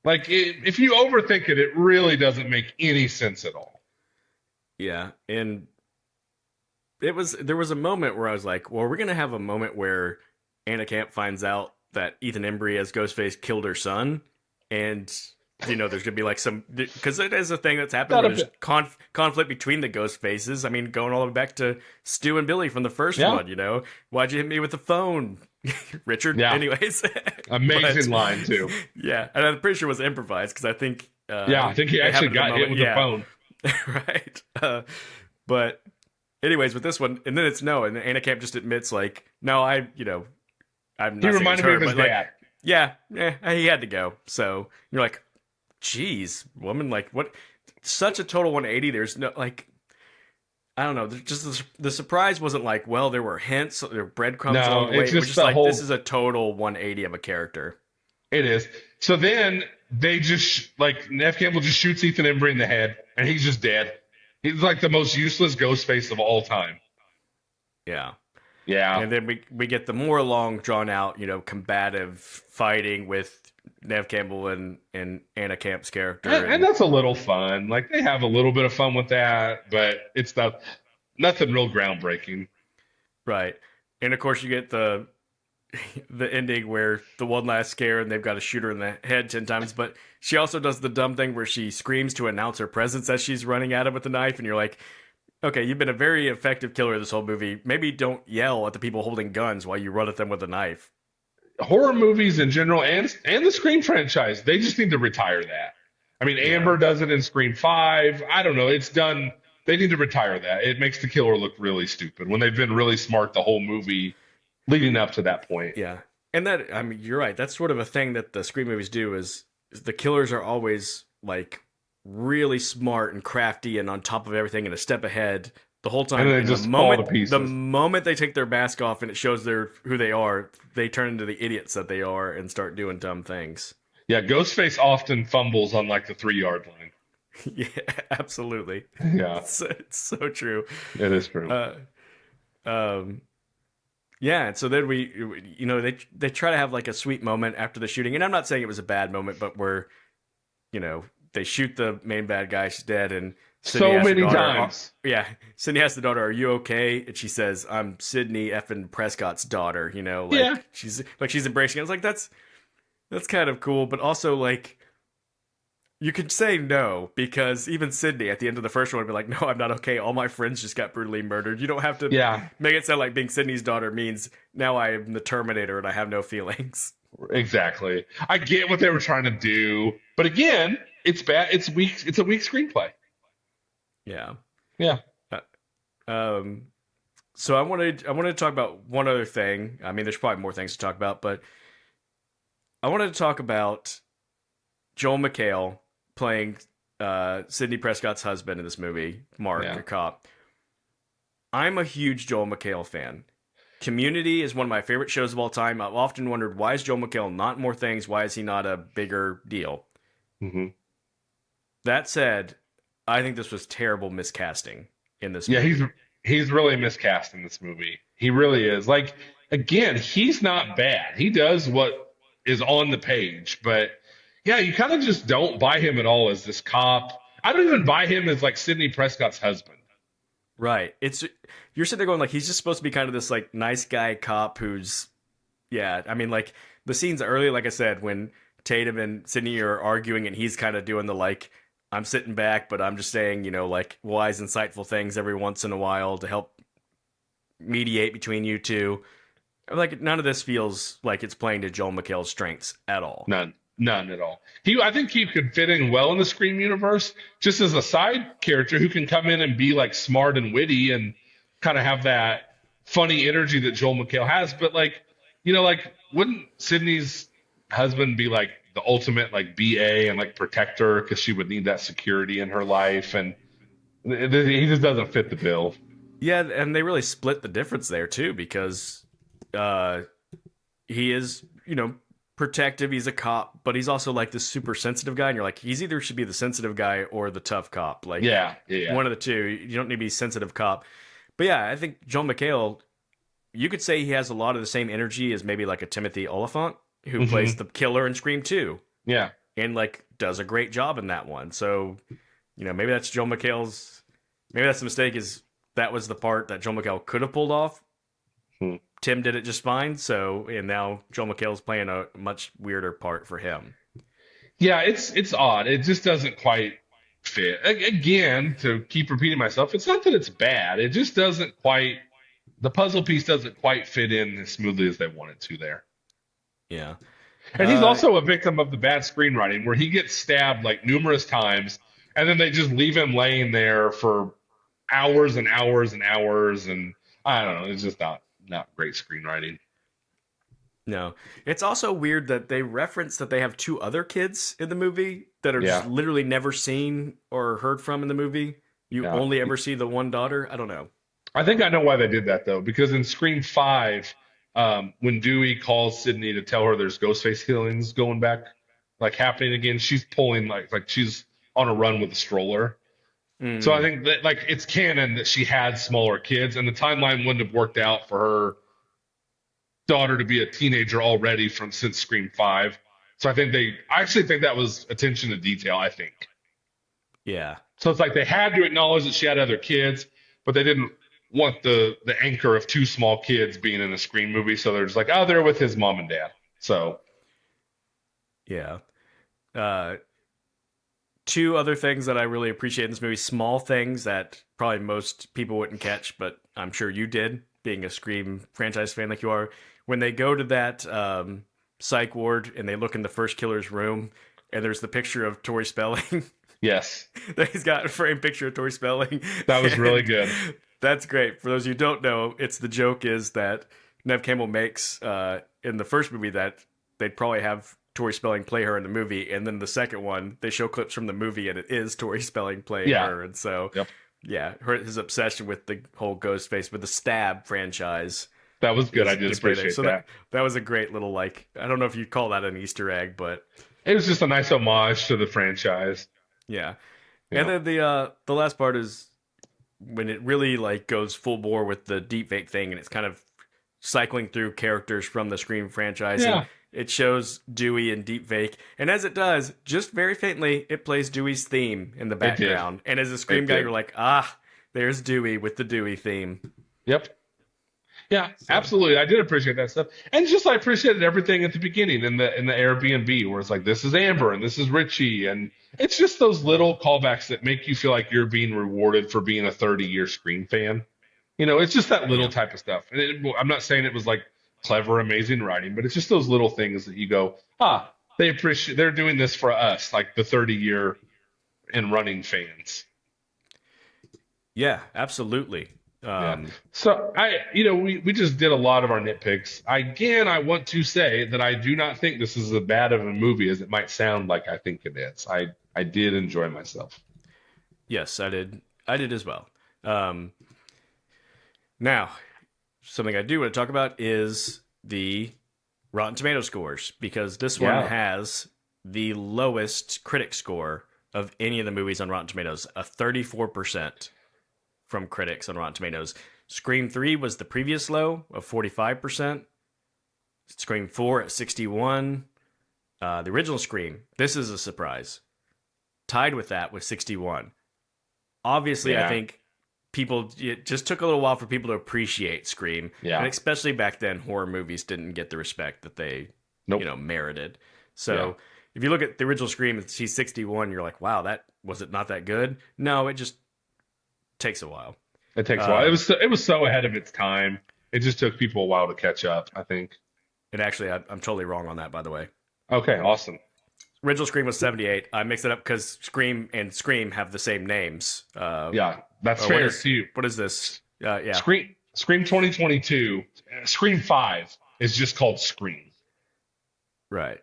Like, if you overthink it, it really doesn't make any sense at all. Yeah, and there was a moment where I was like, well, we're gonna have a moment where Anna Camp finds out that Ethan Embry as Ghostface killed her son, and there's gonna be like some because it is a thing that's happened Not where a there's bit. conflict between the ghost faces. I mean, going all the way back to Stu and Billy from the first Yeah, one. Why'd you hit me with the phone, Richard? yeah. Anyways, but Amazing line too. yeah, and I'm pretty sure it was improvised because I think Yeah, I think he it actually happened in a got hit moment. with the Yeah, phone. right. But anyways, with this one, and then it's no, and Anna Camp just admits like, no, I'm He not saying it's reminded me her, of his but like, dad. yeah, he had to go. So you're like, geez, woman, like what? Such a total 180. There's no like, I don't know. Just the surprise wasn't like, well, there were hints, there were breadcrumbs No, along the way. it's It was just just the like this whole. is a total 180 of a character. It is. So then they just like Nev Campbell just shoots Ethan Embry in the head, and he's just dead. He's like the most useless ghost face of all time. Yeah. Yeah, And then we get the more long drawn out, combative fighting with Nev Campbell and Anna Camp's character, and and that's a little fun. Like they have a little bit of fun with that, but it's nothing real groundbreaking. right. And of course you get the ending where the one last scare and they've got to shoot her in the head 10 times, but she also does the dumb thing where she screams to announce her presence as she's running at him with the knife, and you're like, okay, you've been a very effective killer this whole movie. Maybe don't yell at the people holding guns while you run at them with a knife. Horror movies in general, and the Scream franchise, they just need to retire that. I mean, Yeah. Amber does it in Scream 5. I don't know. It's done. They need to retire that. It makes the killer look really stupid when they've been really smart the whole movie leading up to that point. Yeah. And that, I mean, you're right. That's sort of a thing that the Scream movies do is the killers are always like really smart and crafty and on top of everything and a step ahead the whole And time. then it And just fall to the pieces. moment they take their mask off and it shows who they are, they turn into the idiots that they are and start doing dumb things. Yeah, Ghostface often fumbles on like the 3 yard line. Yeah, absolutely. Yeah, It's so true. it is true. Uh, um, yeah, and so then they try to have like a sweet moment after the shooting, and I'm not saying it was a bad moment, but where they shoot the main bad guy, she's dead, and Sydney So asks her many daughter, times. yeah, Sydney asks the daughter, "Are you okay?" And she says, "I'm Sydney effing Prescott's daughter." You know, Yeah. she's embracing it. I was like, that's kind of cool, but also like you could say no because even Sydney at the end of the first one would be like, "No, I'm not okay. All my friends just got brutally murdered." You don't have to Yeah, make it sound like being Sydney's daughter means now I am the Terminator and I have no feelings. exactly. I get what they were trying to do, but again, it's bad. It's weak. It's a weak screenplay. Yeah. Yeah. Uh, Um. So I wanted to talk about one other thing. I mean, there's probably more things to talk about, but I wanted to talk about Joel McHale playing Sidney Prescott's husband in this movie, Mark, Yeah. a cop. I'm a huge Joel McHale fan. Community is one of my favorite shows of all time. I've often wondered why is Joel McHale not in more things? Why is he not a bigger deal? hmm That said, I think this was terrible miscasting in this Yeah, movie. he's really miscast in this movie. He really is. Like again, he's not bad. He does what is on the page, but yeah, you kind of just don't buy him at all as this cop. I don't even buy him as like Sidney Prescott's husband. Right. It's you're sitting there going like he's just supposed to be kind of this like nice guy cop who's yeah, I mean like the scenes early like I said when Tatum and Sydney are arguing and he's kind of doing the like I'm sitting back but I'm just saying, like wise insightful things every once in a while to help mediate between you two. Like none of this feels like it's playing to Joel McHale's strengths at all. None. None at all. I think he could fit in well in the Scream universe, just as a side character who can come in and be like smart and witty and kind of have that funny energy that Joel McHale has. But like, like wouldn't Sydney's husband be like the ultimate like BA and like protector because she would need that security in her life, and he just doesn't fit the bill. Yeah, and they really split the difference there too because uh he is, protective. He's a cop, but he's also like this super sensitive guy. And you're like, he's either should be the sensitive guy or the tough cop. Like Yeah, yeah, one of the two. You don't need to be sensitive cop. But yeah, I think Joel McHale, you could say he has a lot of the same energy as maybe like a Timothy Oliphant, who plays hmm the killer in Scream 2 yeah. and like does a great job in that one. So, maybe that's Joel McHale's, maybe that's the mistake is that was the part that Joel McHale could have pulled off. Hmm. Tim did it just fine. So, and now Joel McHale's playing a much weirder part for him. Yeah, it's odd. It just doesn't quite fit. Again, to keep repeating myself, it's not that it's bad. It just doesn't quite. The puzzle piece doesn't quite fit in as smoothly as they want it to there. Yeah. And he's Uh, also a victim of the bad screenwriting, where he gets stabbed like numerous times, and then they just leave him laying there for hours and hours and hours, and I don't know. It's just not great screenwriting. no. It's also weird that they reference that they have two other kids in the movie that are just Yeah, literally never seen or heard from in the movie. You yeah. only ever see the one daughter. I don't know. I think I know why they did that though, because in Scream 5, when Dewey calls Sydney to tell her there's Ghostface killings going back, like happening again, she's pulling like she's on a run with a stroller. So I Mm, think that like it's canon that she had smaller kids, and the timeline wouldn't have worked out for her daughter to be a teenager already from since Scream 5. So I actually think that was attention to detail. I think. yeah. So it's like they had to acknowledge that she had other kids, but they didn't want the anchor of two small kids being in a Scream movie. So they're just like, oh, they're with his mom and dad. So Yeah. Uh, two other things that I really appreciate in this movie, small things that probably most people wouldn't catch, but I'm sure you did, being a Scream franchise fan like you are. When they go to that psych ward and they look in the first killer's room, and there's the picture of Tori Spelling. yes, that he's got a framed picture of Tori Spelling, that was really and good. that's great. For those of you who don't know, it's the joke is that Nev Campbell makes in the first movie that they'd probably have Tori Spelling play her in the movie, and then the second one they show clips from the movie and it is Tori Spelling playing Yeah. her, and so Yep. yeah, his obsession with the whole Ghostface with the Stab franchise That was good. I is did displayed there. appreciate So that that. that was a great little like I don't know if you'd call that an Easter egg, but It was just a nice homage to the franchise. yeah. And Yeah. then the last part is when it really like goes full bore with the deepfake thing and it's kind of cycling through characters from the Scream franchise and Yeah. it shows Dewey in deep fake, and as it does, just very faintly, it plays Dewey's theme in the It did. background. And as a Scream It guy, you're did. like, ah, there's Dewey with the Dewey theme. Yep. Yeah, So absolutely. I did appreciate that stuff, and just I appreciated everything at the beginning in the Airbnb where it's like this is Amber and this is Richie, and it's just those little callbacks that make you feel like you're being rewarded for being a 30-year Scream fan. It's just that little yeah, type of stuff. And I'm not saying it was like clever, amazing writing, but it's just those little things that you go, they appreciate. They're doing this for us, like the 30-year and running fans. yeah, absolutely. Yeah. Um, So we just did a lot of our nitpicks. Again, I want to say that I do not think this is as bad of a movie as it might sound like I think it is. I did enjoy myself. yes, I did. I did as well. Um, Now, something I do want to talk about is the Rotten Tomato scores because this one Yeah. has the lowest critic score of any of the movies on Rotten Tomatoes, a 34% from critics on Rotten Tomatoes. Scream 3 was the previous low of 45%. Scream 4 at 61. The original Scream, this is a surprise, tied with that with 61. Obviously, I Yeah. think people it just took a little while for people to appreciate Scream, and Yeah. especially back then, horror movies didn't get the respect that they, Nope. merited. Yeah. So if you look at the original Scream and see 61, you're like, wow, that was it not that good? No, it just takes a while. It takes a while. Um, It was so ahead of its time. It just took people a while to catch up, I think. and actually, I'm totally wrong on that, by the way. Okay, awesome. Original Scream was 78. I mixed it up because Scream and Scream have the same names. Yeah, that's What fair is too. this? Yeah, Scream 2022, Scream 5 is just called Scream. right.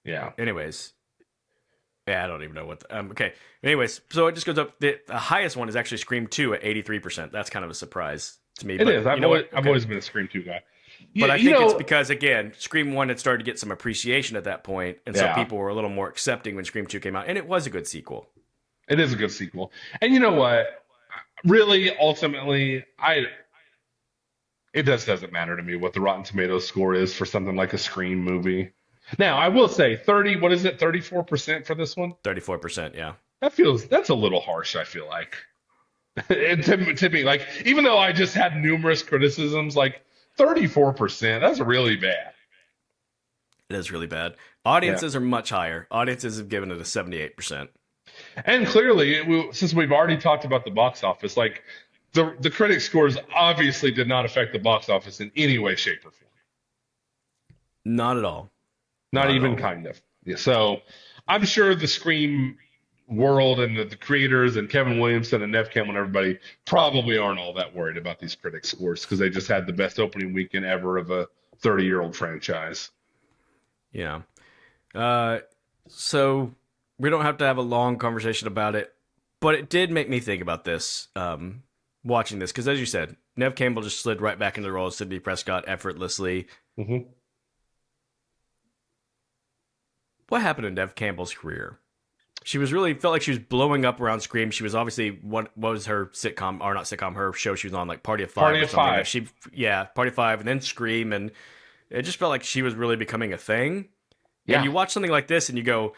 Yeah. Anyways, yeah, I don't even know what. Okay. Anyways, so it just goes up. The highest one is actually Scream 2 at 83%. That's kind of a surprise to me. It But is. you know what? I've Okay. always been a Scream 2 guy. But Yeah, I think it's because again, Scream 1 had started to get some appreciation at that point, and so yeah, people were a little more accepting when Scream 2 came out, and it was a good sequel. it is a good sequel. And you know what? Really, ultimately, it just doesn't matter to me what the Rotten Tomatoes score is for something like a Scream movie. Now, I will say 30, what is it, 34% for this one? 34%, yeah. That's a little harsh, I feel like. And to me, like, even though I just had numerous criticisms, like 34%, that's really bad. It is really bad. Yeah. Audiences are much higher. Audiences have given it a 78%. And clearly, since we've already talked about the box office, like the critic scores obviously did not affect the box office in any way, shape, or form. Not at all. Not Not at even all. kind of. Yeah, so I'm sure the Scream world and the creators and Kevin Williamson and Nev Campbell and everybody probably aren't all that worried about these critic scores because they just had the best opening weekend ever of a 30-year-old franchise. Yeah. Uh, so we don't have to have a long conversation about it, but it did make me think about this watching this because, as you said, Nev Campbell just slid right back into the role of Sidney Prescott effortlessly. Hmm. What happened to Nev Campbell's career? She was really felt like she was blowing up around Scream. She was obviously what was her sitcom or not sitcom? Her show she was on, like Party of Five Party or of something. Five. Party of Five, and then Scream, and it just felt like she was really becoming a thing. And Yeah. you watch something like this, and you go,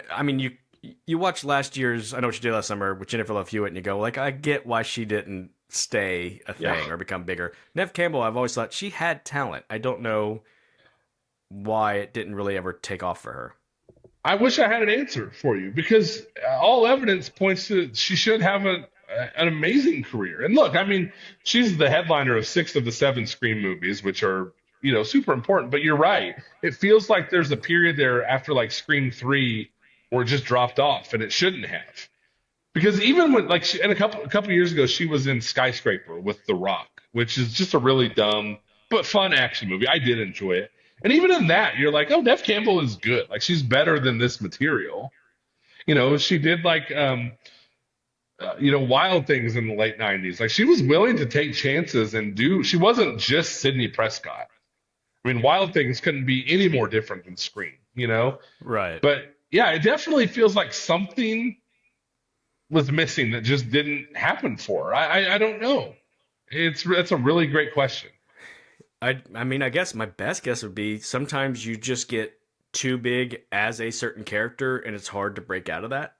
I mean, you watch last year's I Know What You Did Last Summer with Jennifer Love Hewitt, and you go, like, I get why she didn't stay a Yeah. thing or become bigger. Nev Campbell, I've always thought she had talent. I don't know why it didn't really ever take off for her. I wish I had an answer for you because all evidence points to she should have an amazing career. And look, I mean, she's the headliner of 6 of the 7 Scream movies, which are, super important. But you're right. It feels like there's a period there after like Scream 3 where it just dropped off and it shouldn't have. Because even when like and a couple years ago she was in Skyscraper with The Rock, which is just a really dumb but fun action movie. I did enjoy it. And even in that, you're like, oh, Nev Campbell is good. Like she's better than this material. She did like Wild Things in the late '90s. Like she was willing to take chances and do. She wasn't just Sidney Prescott. I mean, Wild Things couldn't be any more different than Scream. Right. But yeah, it definitely feels like something was missing that just didn't happen for her. I don't know. That's a really great question. I mean, I guess my best guess would be sometimes you just get too big as a certain character, and it's hard to break out of that.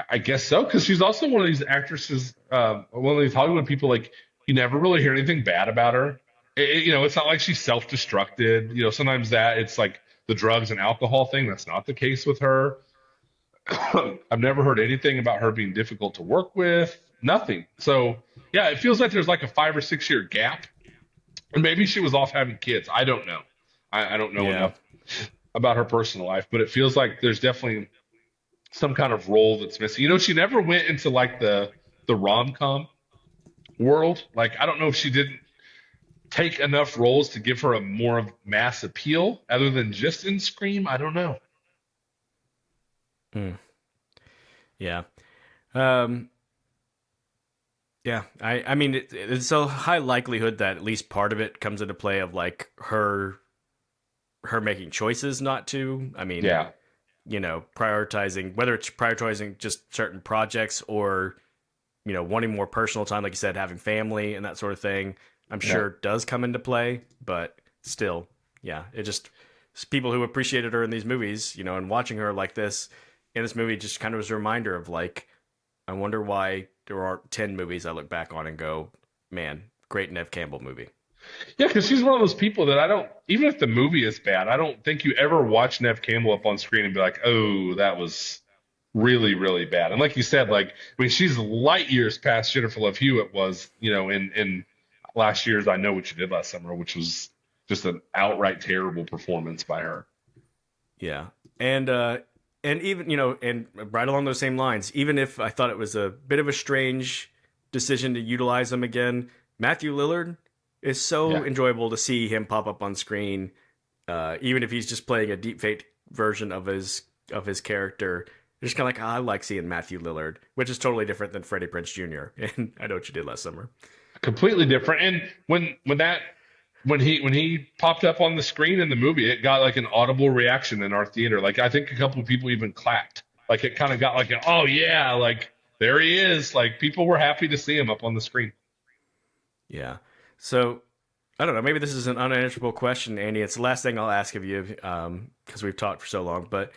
I guess so, because she's also one of these actresses, one of these Hollywood people. Like you never really hear anything bad about her. It's not like she's self-destructed. Sometimes that it's like the drugs and alcohol thing. That's not the case with her. I've never heard anything about her being difficult to work with. Nothing. So yeah, it feels like there's like a 5 or 6 year gap, and maybe she was off having kids. I don't know. I don't know Yeah. enough about her personal life, but it feels like there's definitely some kind of role that's missing. She never went into like the rom-com world. Like I don't know if she didn't take enough roles to give her a more of mass appeal other than just in Scream. I don't know. Hmm. Yeah. Um, yeah. I mean, it's a high likelihood that at least part of it comes into play of like her making choices not to. I mean, Yeah, prioritizing, whether it's prioritizing just certain projects or, wanting more personal time, like you said, having family and that sort of thing, I'm yeah. sure does come into play, but still, yeah, it just, it's people who appreciated her in these movies, and watching her like this in this movie just kind of was a reminder of like, I wonder why there aren't 10 movies I look back on and go, man, great Nev Campbell movie. Yeah, because she's one of those people that I don't, even if the movie is bad, I don't think you ever watch Nev Campbell up on screen and be like, oh, that was really, really bad. And like you said, like, I mean, she's light years past Jennifer Love Hewitt was, in last year's I Know What You Did Last Summer, which was just an outright terrible performance by her. Yeah. And even, and right along those same lines, even if I thought it was a bit of a strange decision to utilize him again, Matthew Lillard is so Yeah. enjoyable to see him pop up on screen, even if he's just playing a deep fake version of his character. Just kind of like, I like seeing Matthew Lillard, which is totally different than Freddie Prinze Jr. And I Know What You Did Last Summer. Completely different. And when he popped up on the screen in the movie, it got like an audible reaction in our theater. Like I think a couple of people even clapped. Like it kind of got like, oh yeah, like there he is. Like people were happy to see him up on the screen. Yeah. So I don't know. Maybe this is an unanswerable question, Andy. It's the last thing I'll ask of you because we've talked for so long. But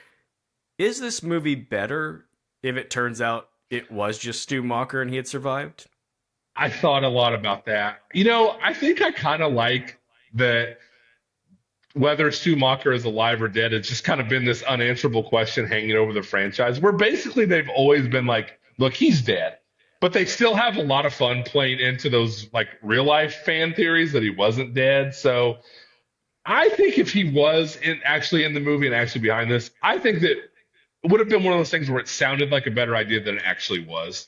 is this movie better if it turns out it was just Stu Macher and he had survived? I thought a lot about that. I think I kind of like that whether Schumacher is alive or dead, it's just kind of been this unanswerable question hanging over the franchise where basically they've always been like, look, he's dead. But they still have a lot of fun playing into those like real life fan theories that he wasn't dead. So I think if he was in the movie and actually behind this, I think that it would have been one of those things where it sounded like a better idea than it actually was.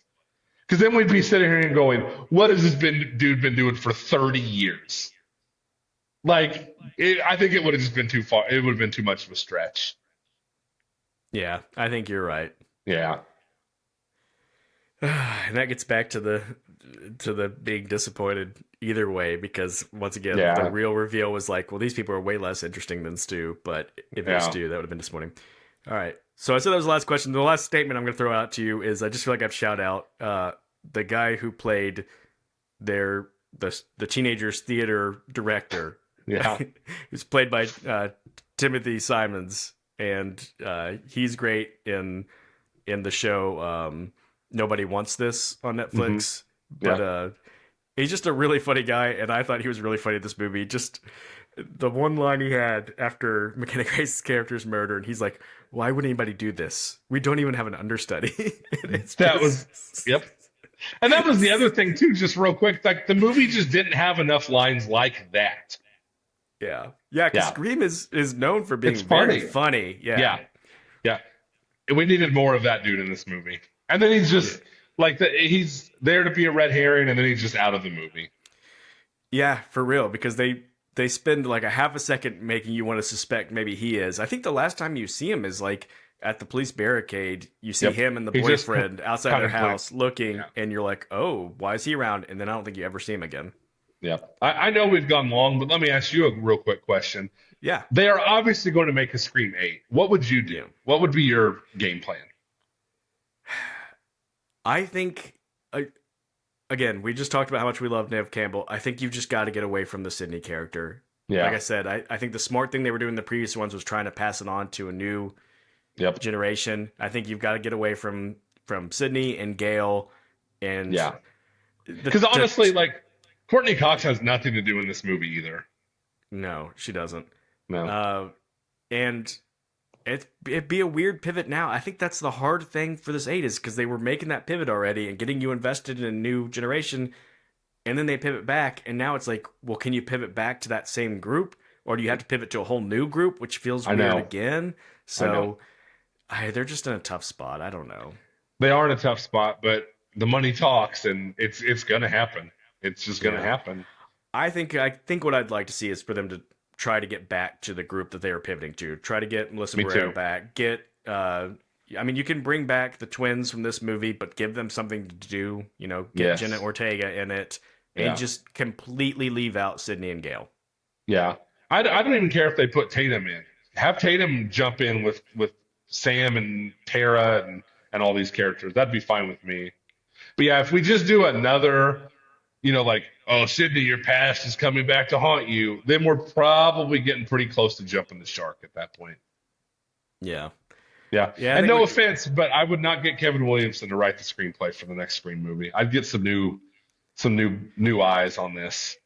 Because then we'd be sitting here and going, what has dude been doing for 30 years? I think it would have just been too far. It would have been too much of a stretch. Yeah, I think you're right. Yeah. And that gets back to the being disappointed either way because once again the Yeah. real reveal was like, well, these people are way less interesting than Stu, but if it was Yeah. Stu, that would have been disappointing. All right. So I said that was the last question. The last statement I'm going to throw out to you is I just feel like I've shout out the guy who played the teenagers theater director, Yeah. who's played by Timothy Simons, and he's great in the show Nobody Wants This on Hmm. Netflix. But Yeah. he's just a really funny guy, and I thought he was really funny in this movie. Just the one line he had after McKenna Grace's character's murder, and he's like, "Why would anybody do this? We don't even have an understudy." And it's That was, just, yep. And that was the other thing too, just real quick. Like the movie just didn't have enough lines like that. yeah, yeah. Because Yeah. Scream is known for being It's very funny. funny. Yeah, Yeah. Yeah. We needed more of that dude in this movie. And then he's yeah, just he's there to be a red herring and then he's just out of the movie. yeah, for real. Because they spend like a half a second making you want to suspect maybe he is. I think the last time you see him is like at the police barricade. You see Yep. him and the He just boyfriend outside kind their of like, house looking, yeah. and you're like, oh, why is he around? And then I don't think you ever see him again. Yeah. I know we've gone long, but let me ask you a real quick question. Yeah, They are obviously going to make a Scream 8. What would you yeah. do? What would be your game plan? I think again, we just talked about how much we love Nev Campbell. I think you've just got to get away from the Sydney character. Like Yeah. I said, I think the smart thing they were doing in the previous ones was trying to pass it on to a new Yep. generation. I think you've got to get away from Sydney and Gail and Yeah. the, Because the honestly, like Courtney Cox has nothing to do in this movie either. no, she doesn't. No. Uh, and it'd be a weird pivot now. I think that's the hard thing for this eight is because they were making that pivot already and getting you invested in a new generation, and then they pivot back, and now it's like, well, can you pivot back to that same group, or do you have to pivot to a whole new group, which feels I weird know. again? I know. So they're just in a tough spot. I don't know. They are in a tough spot, but the money talks, and it's gonna happen. It's just gonna Yeah. happen. I think what I'd like to see is for them to try to get back to the group that they were pivoting to. Try to get Melissa Me Barrera too. back. I mean, you can bring back the twins from this movie, but give them something to do. You know, get Jenna Yes. Ortega in it, and Yeah. just completely leave out Sydney and Gail. Yeah. I don't even care if they put Tatum in. Have Tatum jump in with Sam and Tara and all these characters. That'd be fine with me. But yeah, if we just do another, like, oh, Sydney, your past is coming back to haunt you, then we're probably getting pretty close to jumping the shark at that point. Yeah, Yeah. yeah. I And think no we. offense, but I would not get Kevin Williamson to write the screenplay for the next Scream movie. I'd get some new eyes on this.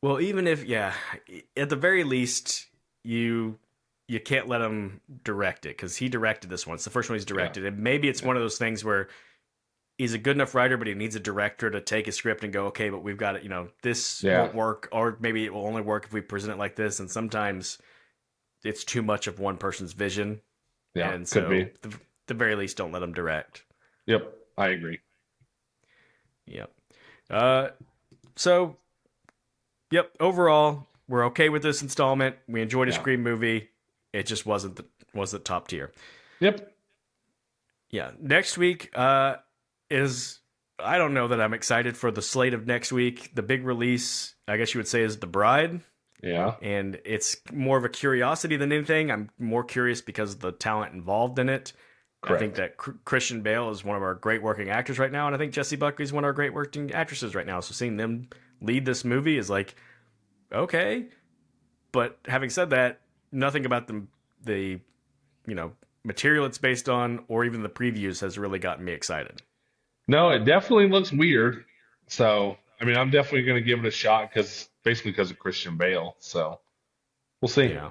Well, even if yeah, at the very least, you you can't let him direct it because he directed this one. It's the first one he's Yeah. directed, and maybe it's Yeah. one of those things where he's a good enough writer, but he needs a director to take his script and go, okay, but we've got it. This Yeah. won't work, or maybe it will only work if we present it like this. And sometimes it's too much of one person's vision, Yeah. and Could so be. the very least, don't let him direct. Yep. I agree. Yep. Uh, so yep. Overall, we're okay with this installment. We enjoyed a Yeah. Scream movie. It just wasn't top tier. Yep. Yeah. Next week is I don't know that I'm excited for the slate of next week. The big release, I guess you would say, is The Bride, Yeah. and it's more of a curiosity than anything. I'm more curious because of the talent involved in it. I think Correct. that Christian Bale is one of our great working actors right now, and I think Jessie Buckley is one of our great working actresses right now. So seeing them lead this movie is like okay, but having said that, nothing about the material it's based on or even the previews has really gotten me excited. No, it definitely looks weird. So, I mean, I'm definitely going to give it a shot because of Christian Bale. So, we'll see. Yeah.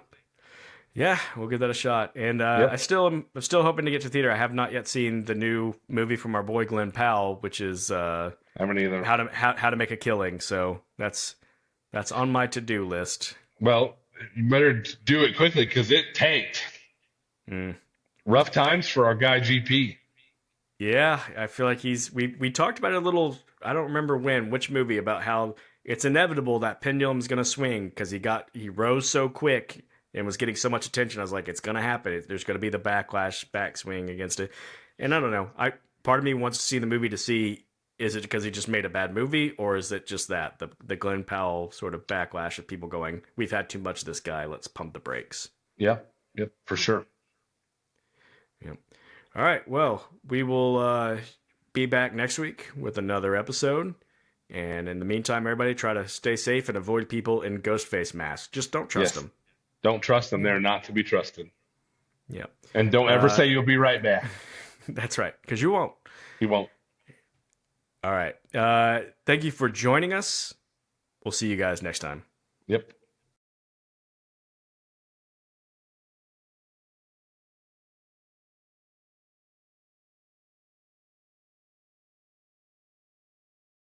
Yeah, we'll give that a shot. And Yep. I'm still hoping to get to theater. I have not yet seen the new movie from our boy Glenn Powell, which is I haven't either. how to make a killing. So that's on my to-do list. Well, you better do it quickly because it tanked. Mm. Rough times for our guy GP. Yeah, I feel like we talked about it a little. I don't remember which movie, about how it's inevitable that pendulum's gonna swing because he rose so quick and was getting so much attention. I was like, it's gonna happen. There's gonna be the backlash, backswing against it. And I don't know. Part of me wants to see the movie to see, is it because he just made a bad movie, or is it just that the Glenn Powell sort of backlash of people going, we've had too much of this guy, let's pump the brakes. Yeah. Yep. For sure. Yep. All right. Well, we will be back next week with another episode. And in the meantime, everybody try to stay safe and avoid people in ghost face masks. Just don't trust Yes. them. Don't trust them. They're not to be trusted. Yep. And don't ever say you'll be right back. That's right, because you won't. He won't. All right. Thank you for joining us. We'll see you guys next time. Yep.